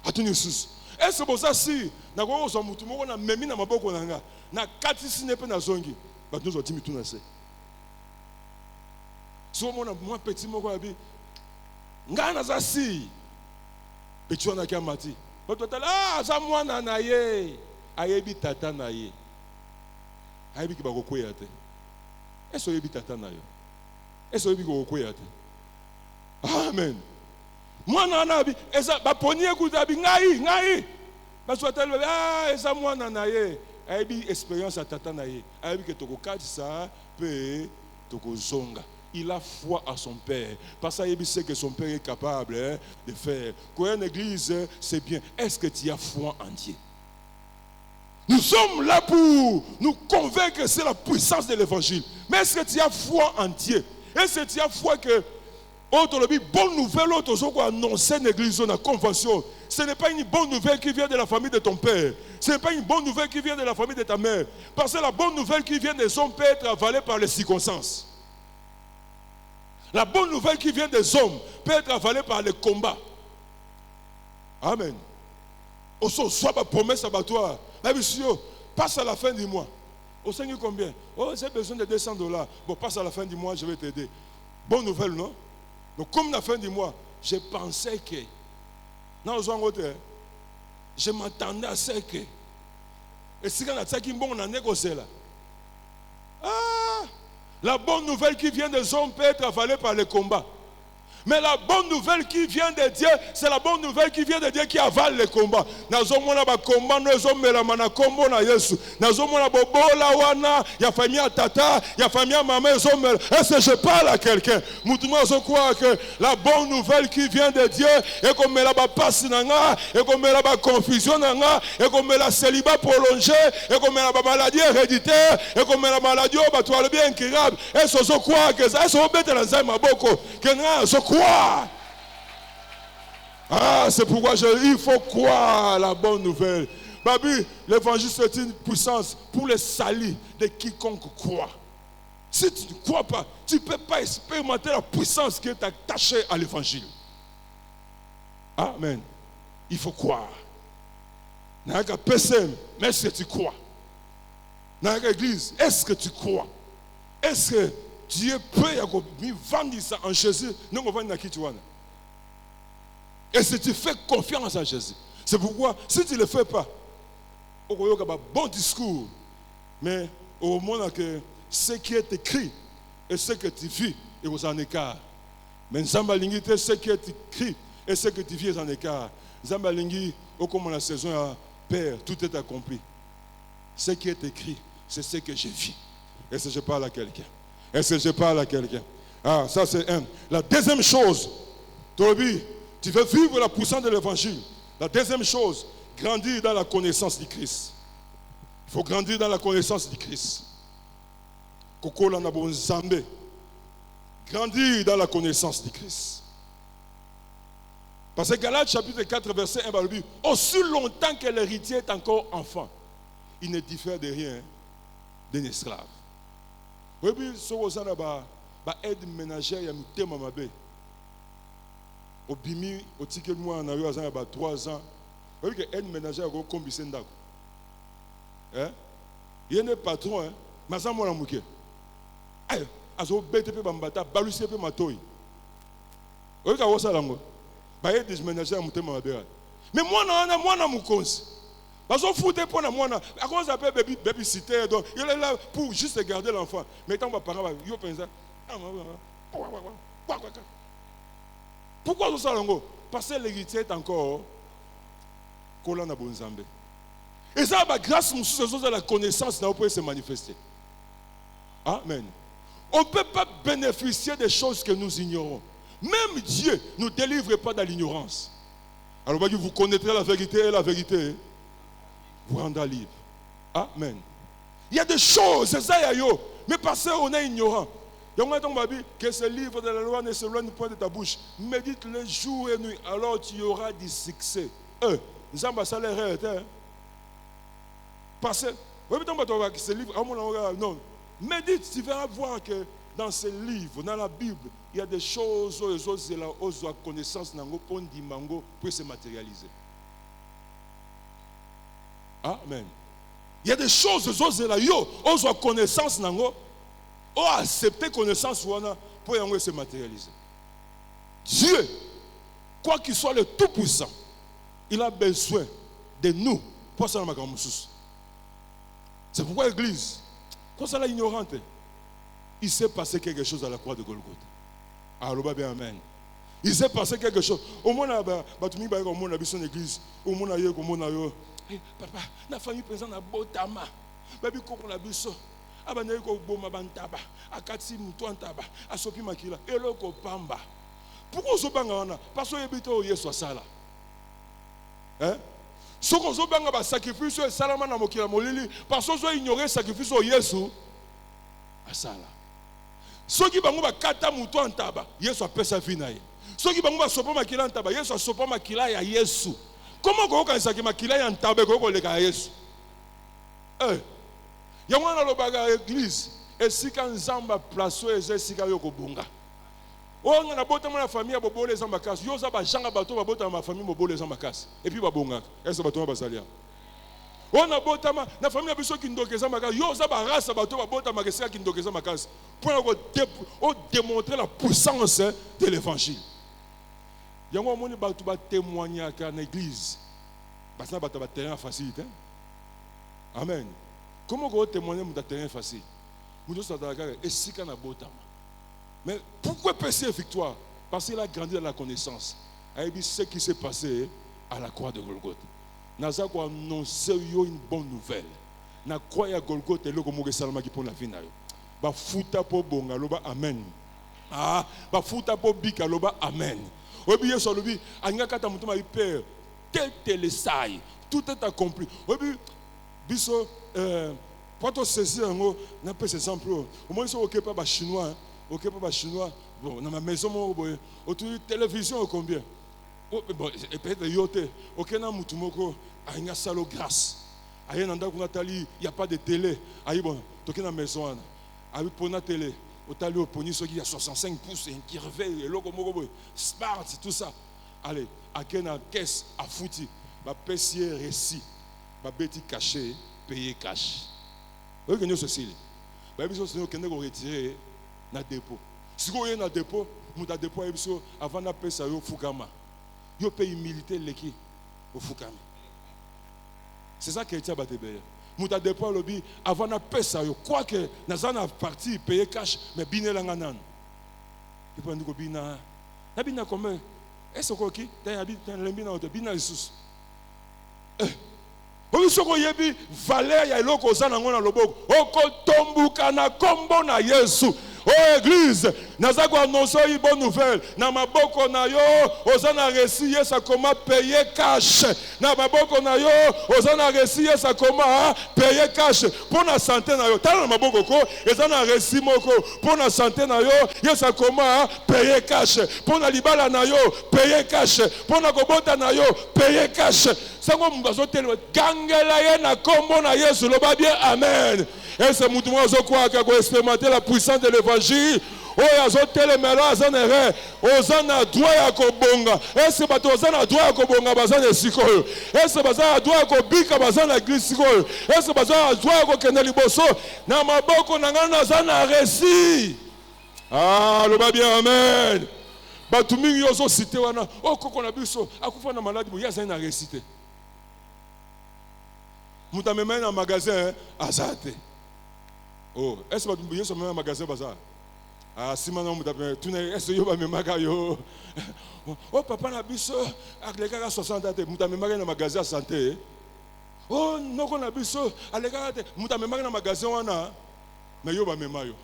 A tuni sus. Est-ce que ça si na ko so mutu moko na memi na maboko na nga na 4 si ne pe na zongi. Ba nous oti mitu na se. So mona moi petit moko abi ngana za si. Petit on a ki amati. Ba totala za mwana na ye. Ayebi tata na ye. Ayebi ki ba kokoya te. Est-ce que yebi tata na yo? Est-ce que yebi ko kokoya te? Amen. Mwana na bi eza ba poni ekuta bi ngai. Ba sotel eza mwana na ye. Ayebi expérience à tata na ye. Ayebi ke toko katisa pe toko zonga. Il a foi à son père. Parce qu'il sait que son père est capable de faire. Quand une église, c'est bien. Est-ce que tu as foi en Dieu? Nous sommes là pour nous convaincre que c'est la puissance de l'évangile. Mais est-ce que tu as foi en Dieu? Est-ce que tu as foi que bonne nouvelle, autre annoncer une église, une convention. Ce n'est pas une bonne nouvelle qui vient de la famille de ton père. Ce n'est pas une bonne nouvelle qui vient de la famille de ta mère. Parce que la bonne nouvelle qui vient des hommes peut être avalée par les circonstances. La bonne nouvelle qui vient des hommes peut être avalée par les combats. Amen. Au soit ma promesse abattoir. La mission passe à la fin du mois. Au Seigneur combien? Oh, j'ai besoin de $200. Bon, passe à la fin du mois, je vais t'aider. Bonne nouvelle, non? Donc, comme la fin du mois, je pensais que. Non, je m'attendais à ce que. Et si on a ça qui est bon, on a négocié là. La bonne nouvelle qui vient des hommes peut être avalée par les combats. Mais la bonne nouvelle qui vient de Dieu, c'est la bonne nouvelle qui vient de Dieu qui avale les combats. Nazomona ba combat nous melamana combo na Yesu. Nazomona bobola wana ya famille tata, ya famille maman zomel. Est-ce que je parle à quelqu'un? Mutumo zo croire que la bonne nouvelle qui vient de Dieu et comme la ba passe nanga, et comme la ba confusion nanga, et comme la célibat prolongé, et comme la maladie héréditaire, et comme la maladie ba toi le bien incurable. Est-ce que je crois que ça est bête dans za maboko que na zo croire. C'est pourquoi il faut croire à la bonne nouvelle. Babi, l'évangile c'est une puissance pour le salut de quiconque croit. Si tu ne crois pas, tu ne peux pas expérimenter la puissance qui est attachée à l'évangile. Amen. Il faut croire. Mais est-ce que tu crois? Dans l'église, est-ce que tu crois? Est-ce que Dieu peut vendre ça en Jésus? Non, on va dans qui tu vois. Et si tu fais confiance à Jésus, c'est pourquoi, si tu ne le fais pas, on va avoir un bon discours, mais au moment que ce qui est écrit et ce que tu vis est en écart. Mais Zambalingi, ce qui est écrit et ce que tu vis est en écart. Zambalingi, au comme la saison à Père, tout est accompli. Ce qui est écrit, c'est ce que je vis. Est-ce que je parle à quelqu'un? Est-ce que je parle à quelqu'un? Ça c'est un. La deuxième chose, Tobi, tu veux vivre la puissance de l'évangile. La deuxième chose, grandir dans la connaissance du Christ. Il faut grandir dans la connaissance du Christ. Kokola Nabon Zambé. Grandir dans la connaissance du Christ. Parce que Galates chapitre 4, verset 1, va dire, aussi longtemps que l'héritier est encore enfant, il ne diffère de rien d'un esclave. Oui, ce que ça va aide ménagère, il y a un thème à ma baie. Au bimi, au ticket de moi, on a eu 3 ans. Vous voyez que aide ménagère a combien d'années? Il y a un patron, mais ça, moi, la mouké. azo bete pe bambata balusi pe matoi. Oka wosa lango. Ba ye desménager mutema mabera. Mais moi na mukonzi. Bazo fouté pour na moi na à cause appelle baby cité donc il est là pour juste garder l'enfant. Mais tant ba parents yo pensa pourquoi tout ça lango? Parce que l'héritier est encore collant na bonzambe. Et ça ba grâce de la connaissance n'a pas se manifester. Amen. On ne peut pas bénéficier des choses que nous ignorons. Même Dieu ne nous délivre pas de l'ignorance. Alors vous connaîtrez la vérité et la vérité vous rendra libre. Amen. Il y a des choses, mais parce qu'on est ignorant. Que ce livre de la loi ne s'éloigne point de ta bouche. Médite le jour et nuit, alors tu auras du succès. Nous avons ça l'air. Parce que ce livre, non. Médite, tu verras voir que dans ce livre, dans la Bible, il y a des choses où la connaissance pour se matérialiser. Amen. Il y a des choses où la connaissance ou accepter connaissance pour se matérialiser. Dieu, quoi qu'il soit le Tout-Puissant, il a besoin de nous pour ça. C'est pourquoi l'Église, quand ça l'ignorante, il s'est passé quelque chose à la croix de Golgotha. Alors, bien, amen. Il s'est passé quelque chose. Au moins, il y a une église. Au moins, il y a papa, la famille présente à Botama. Baby, comment la biso? Abanaye ko boma bantaba, akati mutu antaba, asopi makila, eloko pamba. Pourquoi zo banga wana? Parce que yebito Yesu asala. Ce qu'on zo banga ba sacrifice salama na mokila molili, parce que zo ignorer sacrifice au Yesu asala. Ceux qui bango ba kata mutu antaba, Yesu apesa vie na ye. Ceux qui bango ba sopa makila antaba, Yesu asopa makila ya Yesu. Comment ko kanisa ki makila ya antaba ko leka Yesu? Il y a une église, et si quand Nzamba place, et si quand Yokobunga. On a beau la famille à Bobo les Ambakas, Yosa Bachanga Bato, Babota ma famille Bobo les Ambakas, et puis Babunga, et ce bateau Basalia. On a beau la famille à Bisso Kindokezan Makas, Yosa Barasa Bato, Babota Magasia Kindokezan Makas, pour démontrer la puissance de l'évangile. Il y a un moment où tu vas témoigner à l'église, parce que tu vas terrain facile. Amen. Comment vous témoignez de terrain facile? Mais pourquoi pécher victoire? Parce qu'il a grandi dans la connaissance. Il a dit ce qui s'est passé à la croix de Golgotha. Nous avons annoncé une bonne nouvelle. La croix de Golgotha est le comme Salama qui prend la vie. Bafuta po bonga loba amen. Bafuta po bika loba amen. Obi yeso lobi anga kata mutuma hyper tel télésaille tout est accompli. Obi biso pour te saisir on a pas ces exemple au moins on occupe pas chinois bon dans ma maison moi autour de télévision combien bon et peut-être yote aucun mutumoko anga salo grâce aye nanda ko Nathalie il y a pas de télé ayi bon toke na maison ayi pour na télé otali oponi soki ya 65 pouces qui réveille eloko moko smart tout ça allez akena caisse à fouti ba pesier récit ba beti caché payer cash. Vous voyez que ceci. Bah biso c'est que nous retirer na dépôt. Si vous avez na dépôt, nous ta dépôt biso avant na pesa yo fukama. Yo paye militaire leki au fukama. C'est ça que tu as battu. Nous ta dépôt lobby avant na pesa yo quoi que na zana parti payer cash mais binela nganan. Il prend du bina. Na bina comment? Est-ce que qui? T'as bina au bina Jesus. Obi soko yebi valeur ya eloko ozana ngona loboko okotombuka na kombo na Yesu. Oh église, naza ko annoncer une bonne nouvelle. Na maboko na yo ozana récit Yesu comment payer cash. Na maboko na yo ozana récit Yesu comment payer cash. Pour na santé na yo tala na maboko ko ezana récit moko pour na santé na yo Yesu comment payer cash. Pour na libala na yo payer cash. Pour na kobota na yo payer cash. Sango mbazo tele gangela ye na kombo na Yesu loba bien amen. Et c'est mouvement qui a expérimenté la puissance de l'évangile. Oh, il y a des mélanges, il y a droit à Kobonga. Et c'est pas droit à Kobonga, bazan de Sikoyo. Et c'est pas droit à Kobika, bazan de l'église Sikoyo. Et c'est pas droit à Keneliboso. Na maboko na ngana zana récit. Ah, le bien, amen. Batumi yozo cité wana. Oh, koko na biso, akufa na malade, ya zai na récité. Muta me na magasin, azate. Oh, est-ce que tu me un magasin bazar? Ah, si maintenant muta me, tu n'es, est-ce que yo ba me maga yo? Oh, papa na biso, ak le kaka 60 ate, muta me maga na magasin santé. Oh, non qu'on a biso, à le kaka ate, muta me maga na magasin wana. Mais yo ba me mayo.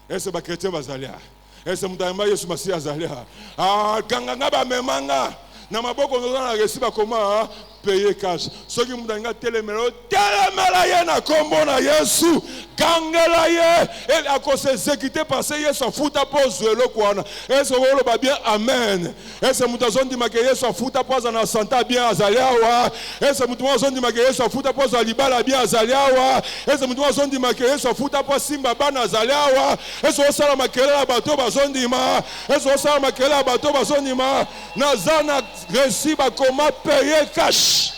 Est-ce que chrétien bazalia? Est-ce que muta me maga Yesu Masi azalia? Ah, kanganga ba me manga. Na maboko nous na récit ba comment payer cash. Ceux qui m'danga telemelo ye na kombo na Yesu. Gangela ye et à cause exécuté passer Yesu futa pose le kwana. Est-ce que vous ba bien amen. Est-ce que mutazon di make Yesu futa pose na santa bien azalia wa. Est-ce que mutazon di make Yesu futa pose libala bien azalia wa. Est-ce que mutazon di make Yesu futa pose simba bana azalia wa. Est-ce que sala makela bato bazon di ma. Est-ce que sala makela bato bazon di ma. Nazana récit ba comment payer cash.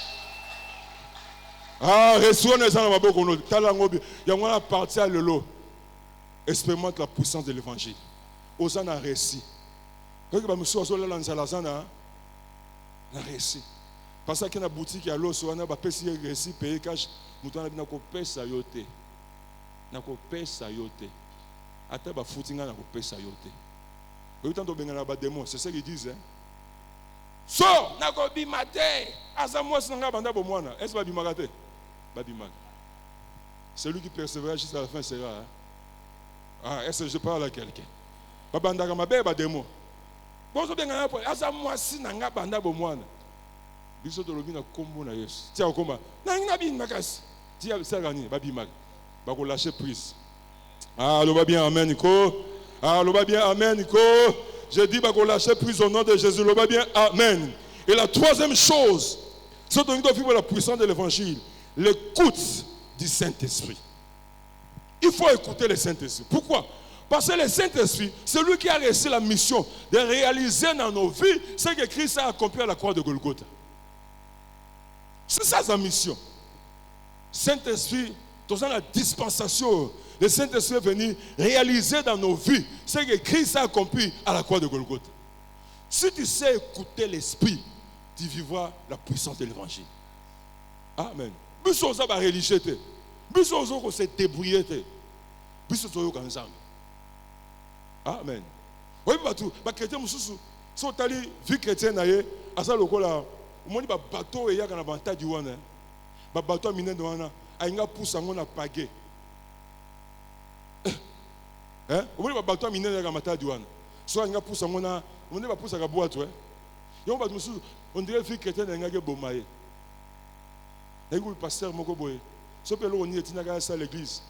Ah, reçois les gens dans ma bouche. Talangobi, il y a un parti à l'eau. Expérimente la puissance de l'évangile. Osana récit. Quand tu monsieur Ozola lanzalazana, la récit. Parce qu'il y a une boutique à l'eau, on a pas payé récit, payer cash. Mouton a bien coupé sa yote. Na coupé sa yote. Ata ba footinga na coupé sa yote. Vous tant de bengana ba démon, c'est ça qu'ils disent. Hein? So, na ko bi matin, azamos nga banda bo mwana. Est-ce ba bi magate? Ba bi mag. Celui qui persévère jusqu'à la fin sera. Hein? Ah, est-ce que je parle à quelqu'un? Ba banda ga mabe ba demo. Bon so benga po, azamos na nga banda bo mwana. Biso to lobi na kombo na Yesu. Tia okoma. Na nga bi makasi. Tia serani ba bi mag. Ba ko lâcher prise. Ah, le va bien amen Nico. Ah, le va bien amen Nico. Je dis qu'on lâche prise au nom de Jésus. Le va bien. Amen. Et la troisième chose, c'est de vivre la puissance de l'évangile. L'écoute du Saint-Esprit. Il faut écouter le Saint-Esprit. Pourquoi? Parce que le Saint-Esprit, c'est lui qui a réussi la mission de réaliser dans nos vies ce que Christ a accompli à la croix de Golgotha. C'est ça sa mission. Saint-Esprit, dans la dispensation, le Saint-Esprit est venu réaliser dans nos vies ce que Christ a accompli à la croix de Golgotha. Si tu sais écouter l'Esprit, tu vivras la puissance de l'Évangile. Amen. Biso za ba religieux te. Biso zo ko se débrouiller te. Biso zo yo kanzanga. Amen. Oui batou, ba chrétien mususu, so tali vie chrétienne na ye, asa lokola, omoni ba bateau e ya kana banta di wana. Ba bateau mine de wana, ainga poussa ngona pagé. Hein? Omoni ba bateau mine ya mata di wana. So ainga poussa ngona, omoni ba poussa ka boîte, yo ba mususu, on dirait vie chrétienne ainga ke bomaye. Et le pasteur moko boye so pelo oni etina ka sa l'église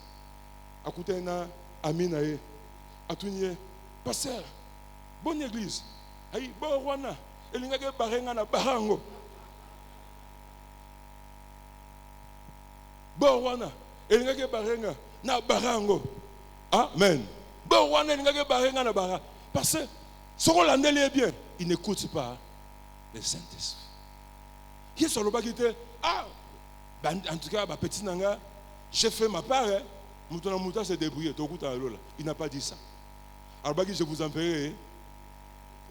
akuta na amina ye atunie pasteur bonne église ai bo wana elinga ke barenga na barango bo wana elinga ke barenga na barango amen bo wana elinga ke barenga na bara parce que ce qu'on l'andele bien il n'écoute pas le Saint-Esprit qui est sur le bas qui était en tout cas, petit nanga, j'ai fait ma part. Mouton mouton s'est débrouillé. Il n'a pas dit ça. Alors, je vous enverrai.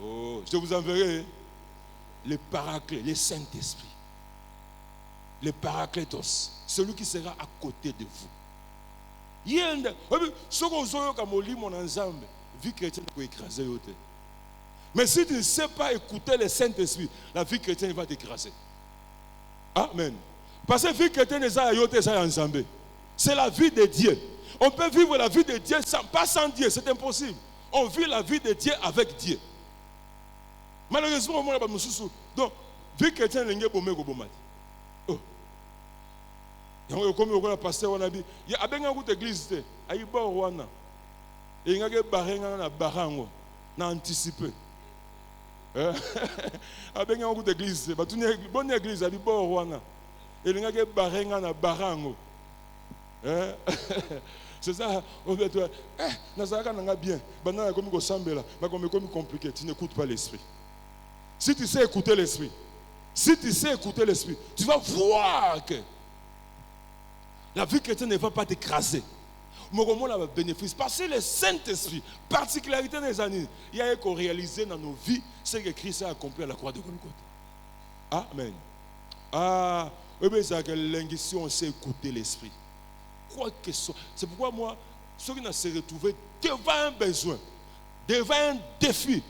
Oh, je vous enverrai le paraclet, le Saint-Esprit. Le paraclétos. Celui qui sera à côté de vous. Mais si tu ne sais pas écouter le Saint-Esprit, la vie chrétienne va t'écraser. Amen. Parce que la vie chrétienne c'est la vie de Dieu. On peut vivre la vie de Dieu pas sans Dieu, c'est impossible. On vit la vie de Dieu avec Dieu. Malheureusement, on n'a pas de soucis. Donc, la vie chrétienne n'est pas bonne. Oh. Comme le pasteur, on a dit, il y a une église, il y a une église, il y a une anticipé. Il y a une église, il y a une bonne église, il y a une bonne et les gens barenga na barango. C'est ça, on va dire, nazaka nanga bien, banana comme ko sambela, comme compliqué, tu n'écoutes pas l'esprit. Si tu sais écouter l'esprit, tu vas voir que la vie chrétienne ne va pas t'écraser. Comment on a bénéfice? Parce que le Saint-Esprit, particularité des années, il y a qu'on réalisé dans nos vies ce que Christ a accompli à la croix de Golgotha. Amen. Ah, oui, mais c'est que l'inguistion, on sait écouter l'Esprit. Quoi que ce soit. C'est pourquoi moi, ceux qui se retrouvent devant un besoin, devant un défi,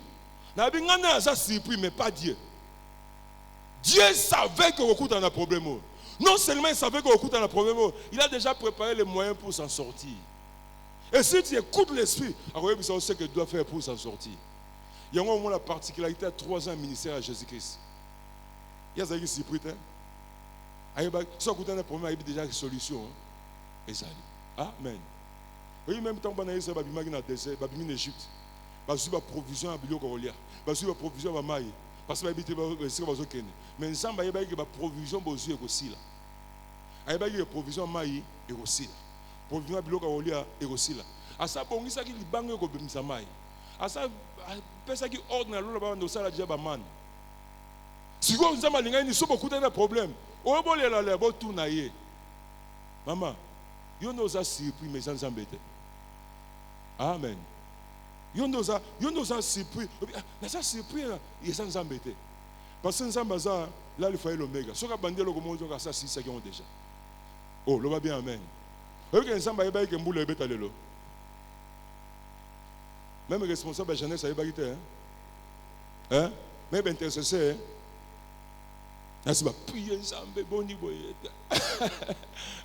on a surpris, mais pas Dieu. Dieu savait que Roku a un problème. Non seulement il savait que Roku a un problème, il a déjà préparé les moyens pour s'en sortir. Et si tu écoutes l'Esprit, alors on sait que tu dois faire pour s'en sortir. Il y a au moins la particularité à 3 ans de ministère à Jésus-Christ. Il y a des gens qui s'y prêtent. Si on a un problème, il y a déjà une solution. Et ça amen. Oui, même temps, on a eu ça, on a eu en Égypte. On a eu la provision à Biliokolia. On a eu la provision à Maï. Parce que mais ensemble, il y a une provision aussi. Il y a une provision à Maï et aussi. Provision à Biliokolia et aussi. À ça, bon, il y a une banque qui est Maï. À ça, personne qui ordonne à l'eau, on a déjà un man. Si vous avez un problème, on va aller tout naïe. Maman, vous nous avez surpris, mais sans embêter. Amen. Vous nous avez surpris, mais sans surpris, et sans embêter. Parce que sans bazar, là, il faut l'oméga. Si vous avez bandé le comment on a ça, 6 secondes déjà. Oh, le va bien, amen. Vous voyez que ensemble, il y a un boulot à l'élo. Même responsable de la jeunesse, il y a hein? Même intercesseur, hein? C'est pas prier ensemble, bon niveau.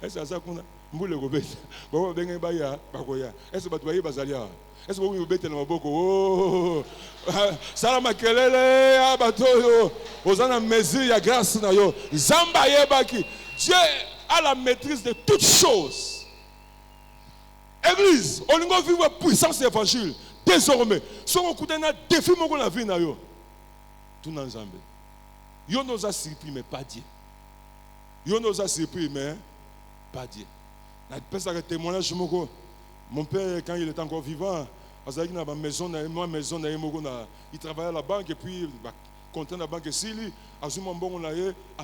C'est ça qu'on a. Mboule go bête. Bon, ben baya, bakoya. Est-ce que tu vas y basalia? Est-ce que vous me bête dans ma boko? Oh, salama kelele, abatoyo. Ozana mesure, il y a grâce na yo. Zamba yebaki. Dieu a la maîtrise de toutes choses. Église, on va vivre la puissance de l'évangile. Désormais, si on écoute un défi dans la vie, tout dans Zambé. Yo nous a surpris, mais pas Dieu. Yo nous a surpris, mais pas Dieu. Un témoignage, mon père, quand il était encore vivant, il avait une maison, il travaillait à la banque et puis, content de la banque, il a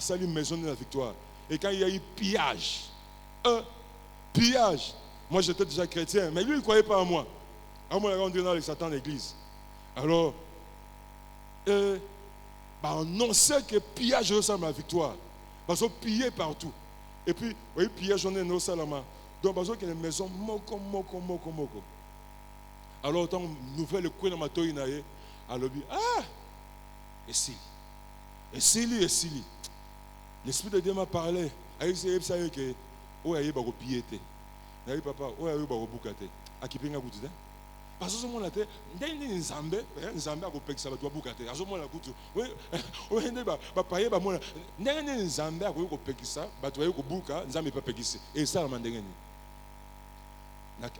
sali une maison de la victoire. Et quand il y a eu pillage, moi j'étais déjà chrétien, mais lui il ne croyait pas en moi. Alors, moi, on est dans les Satan l'église. Alors, on sait que pillage ressemble à la victoire. Parce qu'on pillait partout. Et puis, oui, pillage, on est dans le salama. Donc, parce qu'il y a une maison, moko. Alors, tant nouvelle couille dans ma toïnaïe, alors, et si. L'Esprit de Dieu m'a parlé. Il sait que, où est-ce qu'il y a piété? Il y a papa, où est-ce qu'il y a boucaté? À qui pinga goûté? Parce que ce moment-là, il y a une Nzambe a coupé ça, tu vas boucater. À ce moment-là, oui, papa, il y a une Nzambe a coupé ça, tu vas boucater, Nzambe pas péqué. Et ça, la mandengeni.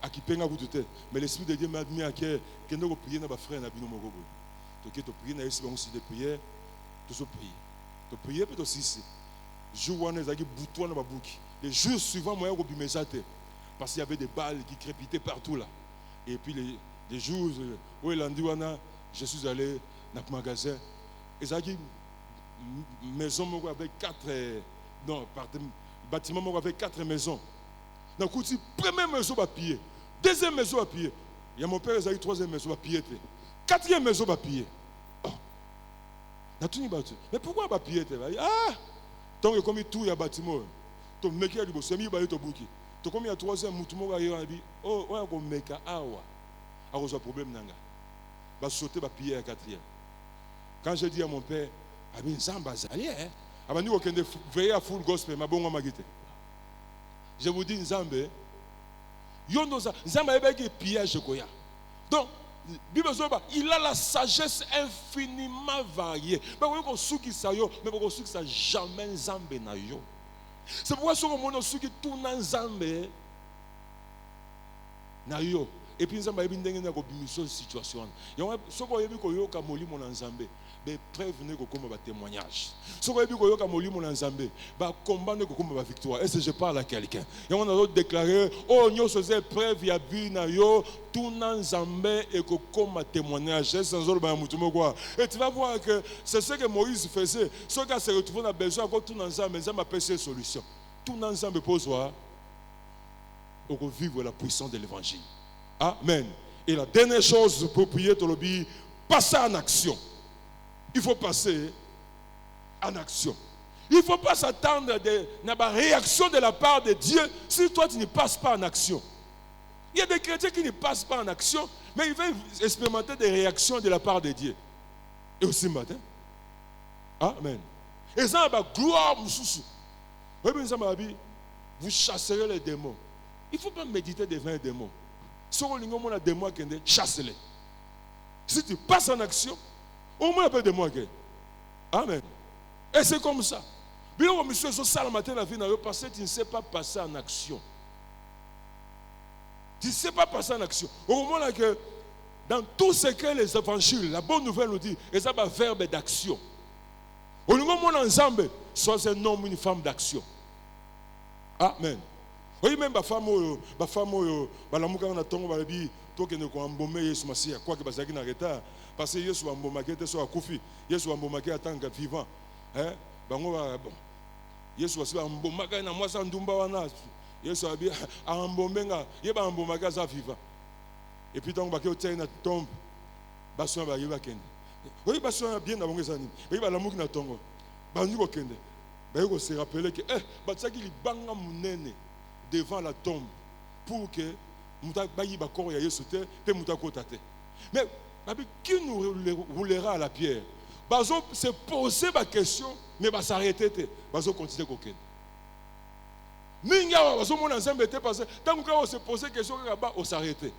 À qui pinga goûté. Mais l'Esprit de Dieu m'a admis à que nous prions dans nos frères, dans nos mogobo. Donc, tu pries, nous avons aussi de prier, tu peux prier. Tu prier, peut aussi ici. Jour où on a des boutons dans ma boucle. Les jours suivants, moi, j'ai mes athées. Parce qu'il y avait des balles qui crépitaient partout là. Et puis les jours où je suis allé dans le magasin. Et ça dit, maison avec 4 bâtiment avec 4 maisons. Dans le première maison va piller, deuxième maison va piller. Il y a mon père qui a eu 3e maison va piller. 4e maison va piller. Mais pourquoi va piller? Tant que comme tout il y a bâtiment. Tu mec a dit bon, c'est mieux bailler ton bouquet. Tu comme il y a 3e mouton qui a dit oh on a comme mec awa. Alors, un problème nanga. Va sauter, va piller à 4e. Quand je dis à mon père, Abin Zamba Zali, Abani au Kende veiller à full gospel, ma bonne magité. Je vous dis Nzambe, Nzamba est pillage koya. Donc, il a la sagesse infiniment variée. Mais vous voyez que ça mais vous voyez que ça jamais Nzambe na yo. C'est pourquoi ce moment où qui tourne Nzambe na yo. Et puis nous avons une situation. Et ce qu'on a vu qu'on a moli mon ensemble, mais prévenez qu'on a un témoignage. Ce qu'on a vu qu'on a moli mon ensemble, combattre qu'on a une victoire. Est-ce que je parle à quelqu'un? Et on a déclaré, oh nous faisons preuve, il y a vu na yo tout ensemble et qu'on a un témoignage. Et tu vas voir que c'est ce que Moïse faisait. Ceux qui se retrouvent dans besoin quand tout ensemble, ils ont appelé ces solutions. Tout ensemble pose quoi? pour vivre la puissance de l'évangile. Amen. Et la dernière chose pour prier, passer en action. Il faut passer en action. Il ne faut pas s'attendre à une réaction de la part de Dieu si toi tu ne passes pas en action. Il y a des chrétiens qui ne passent pas en action, mais ils veulent expérimenter des réactions de la part de Dieu. Et aussi matin. Amen. Et ça, gloire, vous chasserez les démons. Il ne faut pas méditer devant les démons. Si on a des démons, chasse-les. Si tu passes en action, au moins un peu de démons. Amen. Et c'est comme ça. Bien, monsieur, ça le matin, la vie n'a pas passé, tu ne sais pas passer en action. Tu ne sais pas passer en action. Au moment que, dans tout ce que les évangiles, la bonne nouvelle nous dit, ils ont un verbe d'action. Au moment où ensemble, soit un homme ou une femme d'action. Amen. Oui, même ma femme, la mouka on attend, on va dire, toi qui ne connais pas embaumer Yesu Massia, quoi que Bazaki n'a retard, parce que Yesu a embaumaké, Yesu a koufi, Yesu a embaumaké en tant que vivant. Hein? Bon, Yesu a embaumaké na moi sans dumba wana, Yesu a bien embaumenga, il a embaumaké za vivant. Et puis donc baké au tient na tombe, bason ba yiba kende. Oui, bason bien na bonga zani. Oui, ba la mouki na tongo. Ba ni ko kende. Ba yoko se rappeler que batsaki li banga munene devant la tombe pour que muta bayi ba corps ya Yesu te pe muta kota te. Mais qui nous roulera à la pierre? Bazo se poser ma question mais va s'arrêter te. Bazo continuer kokende. Minga bazo mon ensemble te parce que tant qu'on se poser question là-bas on s'arrêter.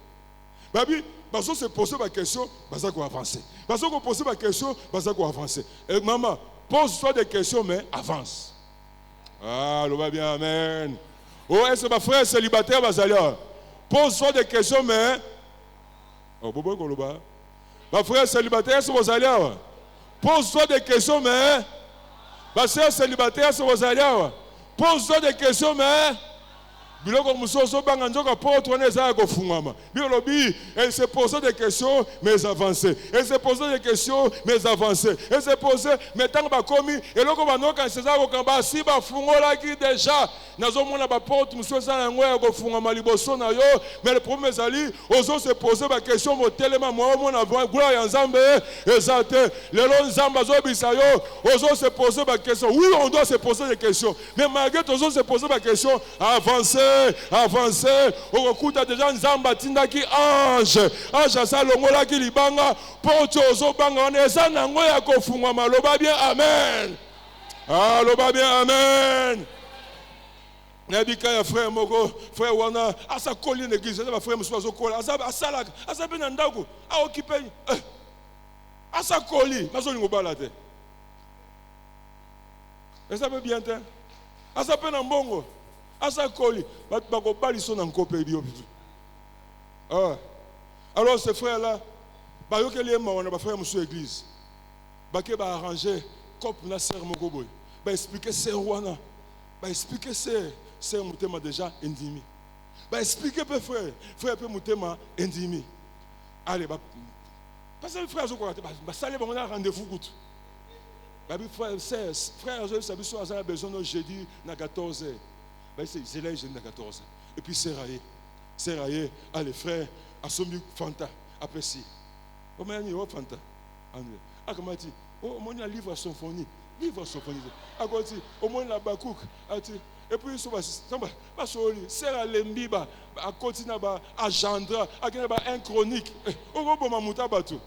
Babi, bazo se poser ma question, bazo ko avancer. Bazo ko poser ma question, bazo ko avancer. Et maman, pose-toi des questions mais avance. Ah, le va bien, amen. Oh, est-ce que ma frère célibataire va aller? Pose-toi des questions mais oh, bobo ko loba. Ma frère célibataire, est-ce que vous allez? Pose-toi des questions mais ma soeur célibataire, est-ce que vous allez? Pose-toi des questions mais biloko musoso banga nzoka poto na za ko fungama biolobi elle se pose des questions mais avancer elle se pose des questions mais avancer elle se pose mais tant ba komi eloko banoka seza ko kamba si ba fungola ki déjà nazo mona ba poto musoso na ngoya ko fungama liboso na yo mais le problème ezali ozo se poser ba question mo telema mo mona gloire ya nzambe ezate lelo nzamba zo bisa yo ozo se poser ba question oui on doit se poser des questions mais malgré ozo se poser ba question avancer avancer okuta déjà nzamba tindaki ange asalongola ki libanga poto ozobanga wana eza nango ya kofungwama loba bien amen loba bien amen nabika ya frère moko frère wana asakoli na église ba frère musu azokola asala asape na ndako aokipe asakoli nazolingo bala te esape bien te asape na mbongo asakoli bakobali so na nkope bio. Alors ces frères là bayokeli ema na frère musu église bake ba arranger cop na sœur moko boy ba expliquer sœur wana ba expliquer sœur mutema déjà endimi ba expliquer pe frère pe mutema endimi allez ba parce que frère zo ko ba sale ba on a rendez-vous kutu ba bi frère zo sabi so azala besoin no jeudi na 14h. C'est là jeudi na 14h et puis c'est raillé allez frère asomi fanta apprécie o mani o fanta andre akamati o moni na livre symphonie akoti o moni na bakouk ati et puis so ba soli sera lembi ba akoti na ba agenda akena ba un chronique o go boma muta batu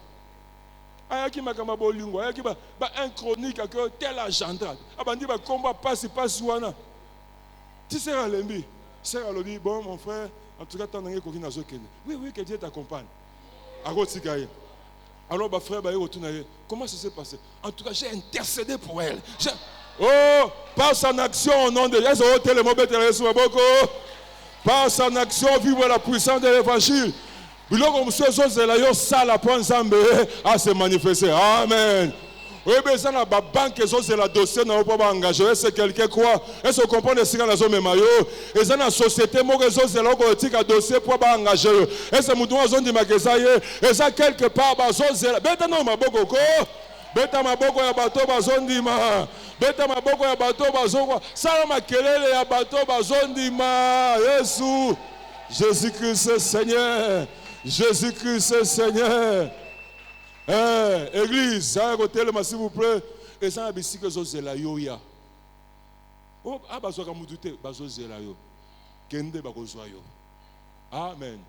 ayaki makamba bolingo ayaki ba un chronique ak tel agenda abandi ba komba passe wana tu seras lembi sera lobi bon mon frère en tout cas tandangé ko kina zokene oui que Dieu t'accompagne akoti kaye. Alors ma frère comment ça s'est passé? En tout cas j'ai intercédé pour elle. Passe en action au nom de Jésus. Passe en action, vivre la puissance de l'évangile. À se manifester. Amen. Oui, mais ça n'a pas banque, c'est la dossier, n'a pas engagé. Est-ce que quelqu'un croit? Est-ce qu'on comprend les signes dans la zone maillot? Et ça, la société, moi, c'est là qu'on a dossier pour pas engager. Est-ce que nous devons zone de magasin? Et ça, quelque part, zone, c'est là. Bête, non, ma boko, bête, ma boko, ya bateau, zone d'ima. Bête, ma boko, ya bateau, zone. Ça, ma kelele, ya bateau, zone d'ima. Yesu. Jésus-Christ est Seigneur. Jésus-Christ est Seigneur. Église, arrêtez-le, s'il vous plaît. Et ça, c'est que c'est la yoya. Oh, ah, bah, ça, comme vous dites, bah, c'est la yo. Kende, bah, yo. Amen.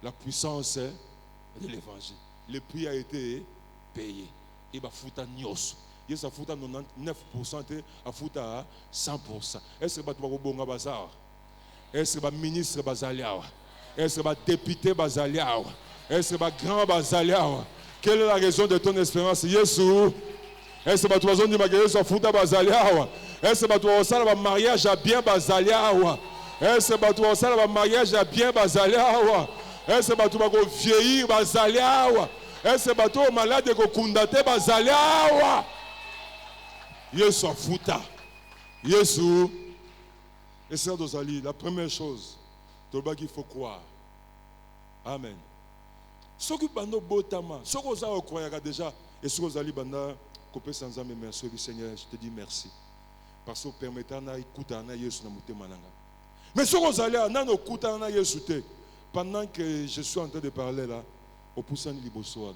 La puissance de l'évangile. Le prix a été payé. Et bah, fouta nyos. Il y a fouta 99%, à fouta 100%. Est-ce que tu vas au bon bazar? Est-ce que le ministre Bazaliawa? Est-ce que le député Bazaliawa? Est-ce que le grand Bazaliawa? Quelle est la raison de ton espérance? Jésus. Est-ce que tu vas dire que Jésus a foutu Bazaliawa? Est-ce que tu vas dire que mariage a bien Bazaliawa? Est-ce que tu vas dire que mariage a bien Bazaliawa? Est-ce que tu vas vieillir Bazaliawa? Est-ce que tu vas malade de Kundate Bazaliawa? Jésus a foutu. Jésus. Et c'est la première chose, qu'il faut croire. Amen. Ce que vous botama, ce que vous croyez déjà, et ce que vous allez couper sans âme, merci Seigneur, je te dis merci. Parce que vous permettez d'écouter Jésus dans mon mananga. Mais ce que vous allez écouter Jésus, pendant que je suis en train de parler là, au poussant de l'Ibosoan.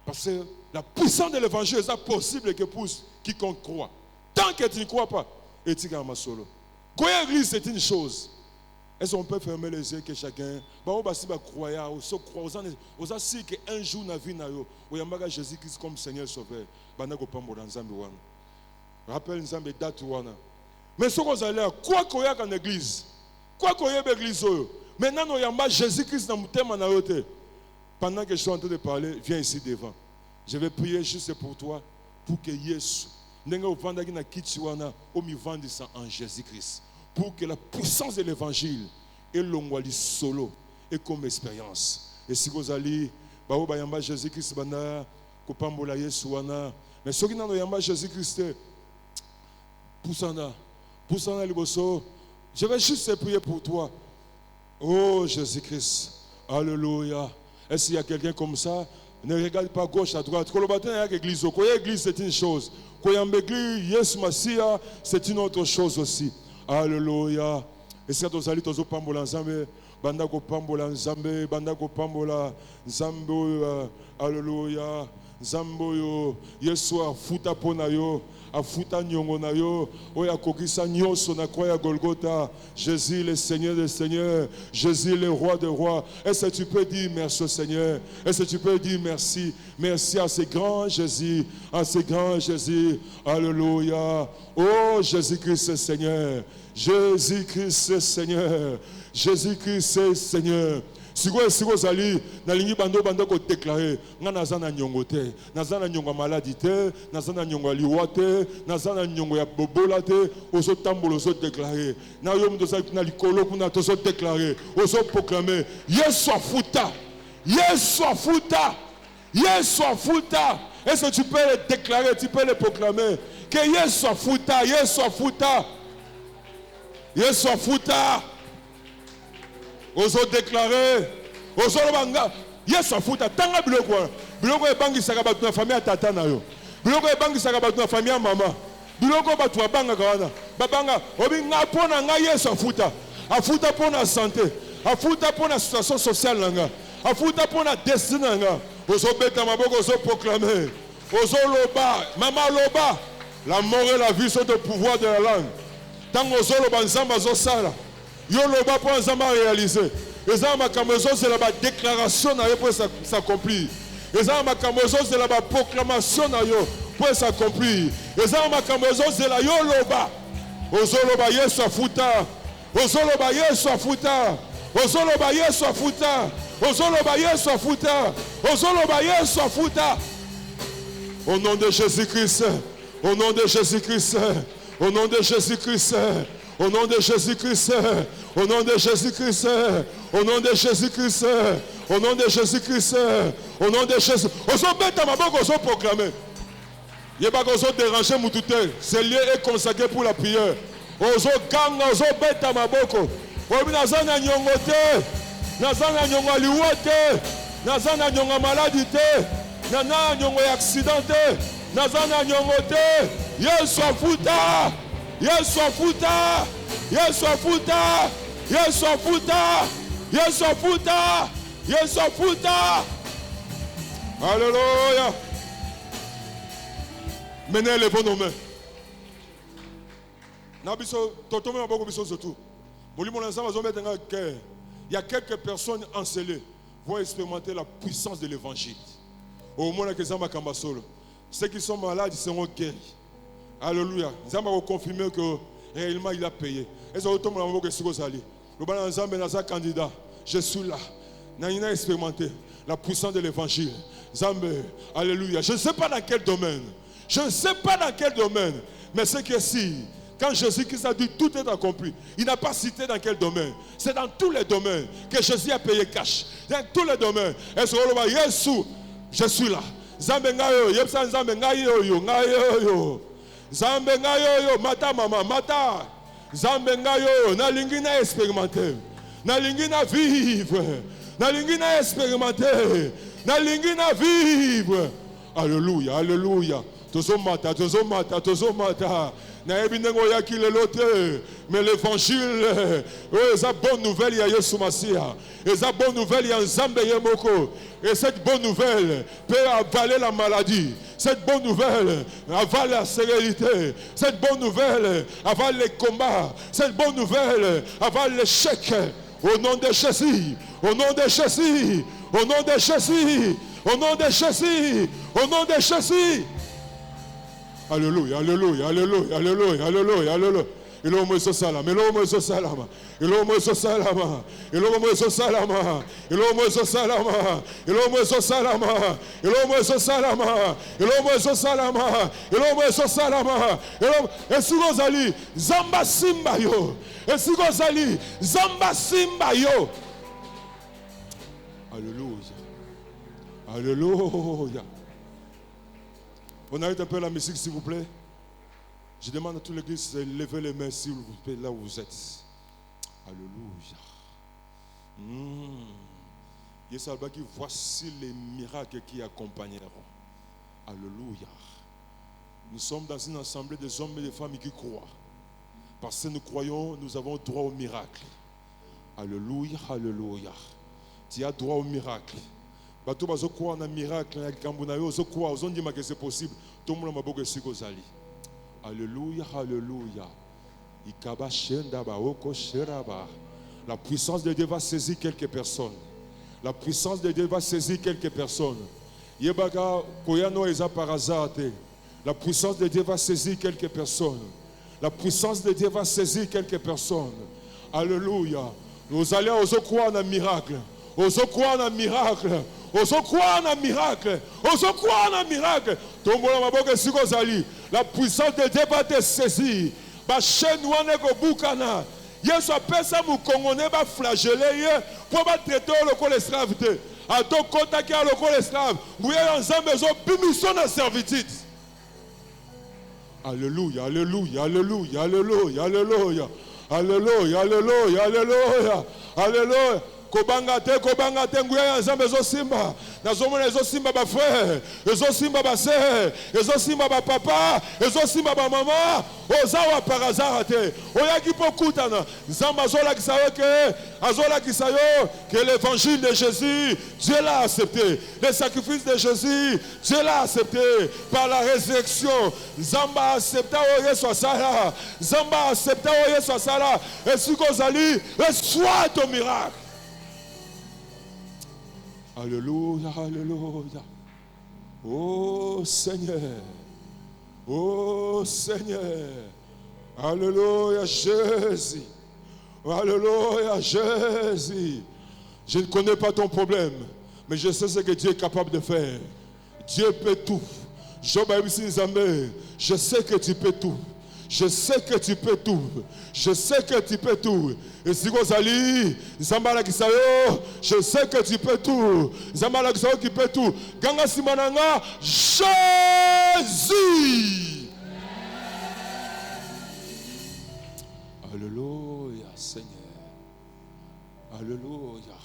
Parce que la puissance de l'évangile est possible que pousse quiconque croit. Tant que tu ne crois pas, et tu es solo. Croire l'église, c'est une chose. Est-ce qu'on peut fermer les yeux que chacun, on va croire, on va si qu'un jour dans la vie, on va Jésus-Christ comme Seigneur Sauveur. Rappelle Nzambe date. Mais ce qu'on a l'air, quoi qu'on y a en église, quoi qu'on y a en église, maintenant on y a Jésus-Christ dans mon thème. Pendant que je suis en train de parler, viens ici devant. Je vais prier juste pour toi, pour que Jésus. En Jésus-Christ pour que la puissance de l'évangile et l'ongwali solo et comme expérience. Et si vous allez, Jésus-Christ, mais ceux qui n'ont pas Jésus-Christ, je vais juste prier pour toi. Oh Jésus-Christ, alléluia. Est-ce qu'il y a quelqu'un comme ça? Ne regarde pas gauche à droite. L'église, c'est une chose. C'est une autre chose aussi. Alléluia. Et c'est aux alliés, aux pambola nzambe, bandako pambola nzambe, bandako pambola nzambe, alléluia. Nzambo Yesu afuta pona yo, afuta nyongo na yo, oya kokisa nyoso na croix ya Golgotha. Jésus le Seigneur des Seigneurs, Jésus le Roi des Rois. Est-ce que tu peux dire merci au Seigneur? Est-ce que tu peux dire merci? Merci à ce grand Jésus, à ce grand Jésus. Alléluia. Oh Jésus-Christ Seigneur, Jésus-Christ Seigneur, Jésus-Christ Seigneur. Si vous allez, bando ko déclarer, nazana nyongo te, nazana nyongo maladie te, nazana nyongo liwa te, nazana nyongo ya bobola te, oso tambolo oso déclarer. Na yo mto sa na likolo kuna to so déclarer, oso proclamer, Yesu afuta. Yesu afuta. Yesu afuta. Est-ce que tu peux le déclarer, tu peux le proclamer que Yesu afuta, Yesu afuta. Yesu afuta. Oso déclarer, oso banga, Yesu afuta tanga biloko e bangi saka batu na famille tata na yo. Biloko e bangi saka batu na famille mama. Biloko batu banga kana. Babanga obi nga pona nga Yesu afuta. Afuta pona santé, afuta pona situation sociale nanga. Afuta pona destinée nanga. Oso beta maboko oso proclamer. Oso loba, mama loba. La mort et la vie sont au pouvoir de la langue. Tango oso loba nzamba zo sala. Yo loba pour nzamba réaliser. Et ça ma kamozo c'est la déclaration na yo pour s'accomplir. Et ça ma kamozo c'est la proclamation na yo pour s'accomplir. Et ça ma kamozo c'est la yo loba. Ozo loba Yesu afuta. Ozo loba Yesu afuta. Ozo loba Yesu afuta. Ozo loba Yesu afuta. Ozo loba Yesu afuta. Au nom de Jésus-Christ. Au nom de Jésus-Christ. Au nom de Jésus-Christ. Au nom de Jésus-Christ, au nom de Jésus-Christ, au nom de Jésus-Christ, au nom de Jésus-Christ, au nom de Jésus. Oso beta maboko oso proclamer. Yeba ko oso déranger mutute. Ce lieu est consacré pour la prière. Oso ganga oso beta maboko. Obi nazana nyongo te. Nazana nyongo liwa te. Nazana nyongo maladie te. Nazana nyongo accident te. Nazana nyongo te. Yesu afuta. Yesu afuta, Yesu afuta, Yesu afuta. Yesu afuta. Yesu afuta. Alléluia. Maintenant, levons nos mains. Il y a quelques personnes encelées vont expérimenter la puissance de l'évangile. Au moment où ceux qui sont malades seront guéris. Alléluia. Nous allons confirmer que réellement il a payé. Le candidat, je suis là. Nous avons expérimenté la puissance de l'évangile. Zambé, alléluia. Je ne sais pas dans quel domaine. Je ne sais pas dans quel domaine. Mais ce qui est si, quand Jésus-Christ a dit tout est accompli, il n'a pas cité dans quel domaine. C'est dans tous les domaines que Jésus a payé cash. Dans tous les domaines. Est-ce que Jésus, je suis là. Zambé ngayo, yepsa nzambe ngayo yo, ngayo yo. Zambé ngayo yo, mata mama, mata. Zambé ngayo, na lingi na expérimenter. Na lingi na vivre. Na lingi na expérimenter. Na lingi na vivre. Alléluia, alléluia. Tozomata, tozomata, tozomata. Mais l'évangile, c'est la bonne nouvelle, il y a Yesu Masia. Et la bonne nouvelle, il y a Nzambe Yemoko. Et cette bonne nouvelle peut avaler la maladie. Cette bonne nouvelle avale la sérénité. Cette bonne nouvelle avale les combats. Cette bonne nouvelle avale l'échec. Au nom de Jésus, au nom de Jésus, au nom de Jésus, au nom de Jésus, au nom de Jésus. Alléluia, alléluia, alléluia, alléluia, alléluia, alléluia. Il est au salama, il est au salama, il est au salama, il est au salama, il est au salama, il est au salama, il est au salama, il est au salama, il est au salama, et si vous allez, Zamba Simba yo, et si vous allez, Zamba Simba yo. Alléluia, alléluia. On arrête un peu la musique, s'il vous plaît. Je demande à toute l'église de lever les mains, s'il vous plaît, là où vous êtes. Alléluia. Yes, voici les miracles qui accompagneront. Alléluia. Nous sommes dans une assemblée des hommes et des femmes qui croient. Parce que nous croyons, nous avons droit au miracle. Alléluia, alléluia. Tu as droit au miracle. Bato bazo croire en un miracle, bazo croire, ils ont dit que c'est possible. Tout le monde m'a beaucoup de alléluia, alléluia. La puissance de Dieu va saisir quelques personnes. La puissance de Dieu va saisir quelques personnes. Yebaga koyano eza par hasard. La puissance de Dieu va saisir quelques personnes. La puissance de Dieu va saisir quelques personnes. Alléluia. Nous allons croire en un miracle. Osons croire en un miracle. Osons croire en un miracle. Osons croire en un miracle. La puissance de Dieu va te saisir. Yesu apesa mukongone ba flagellé pour ba traiter le col esclave. A to contacter le col esclave. Vous êtes ensemble besoin bimison de servitude. Alléluia, alléluia, alléluia, alléluia, alléluia. Alléluia, alléluia, alléluia. Alléluia. Kobangate, nguya nzambe zo simba. Nazomona ezo simba ba frère, ezo simba ba sœur, ezo simba ba papa, ezo simba ba maman. Ozawa par hasard te. Oyaki pokutana. Nzamba zola kisayo ke, azola kisayo que l'évangile de Jésus, Dieu l'a accepté. Le sacrifice de Jésus, Dieu l'a accepté par la résurrection. Nzamba accepta oye so sala. Nzamba accepta oye so sala. Et si kozali, reçois ton miracle. Alléluia, alléluia. Oh Seigneur. Oh Seigneur. Alléluia Jésus. Alléluia Jésus. Je ne connais pas ton problème, mais je sais ce que Dieu est capable de faire. Dieu peut tout. Je sais que tu peux tout. Je sais que tu peux tout. Je sais que tu peux tout. Et si vous allez, Zambala Kisayo, je sais que tu peux tout. Zambala Kisayo qui peut tout. Ganga Simananga, Jésus. Alléluia, Seigneur. Alléluia.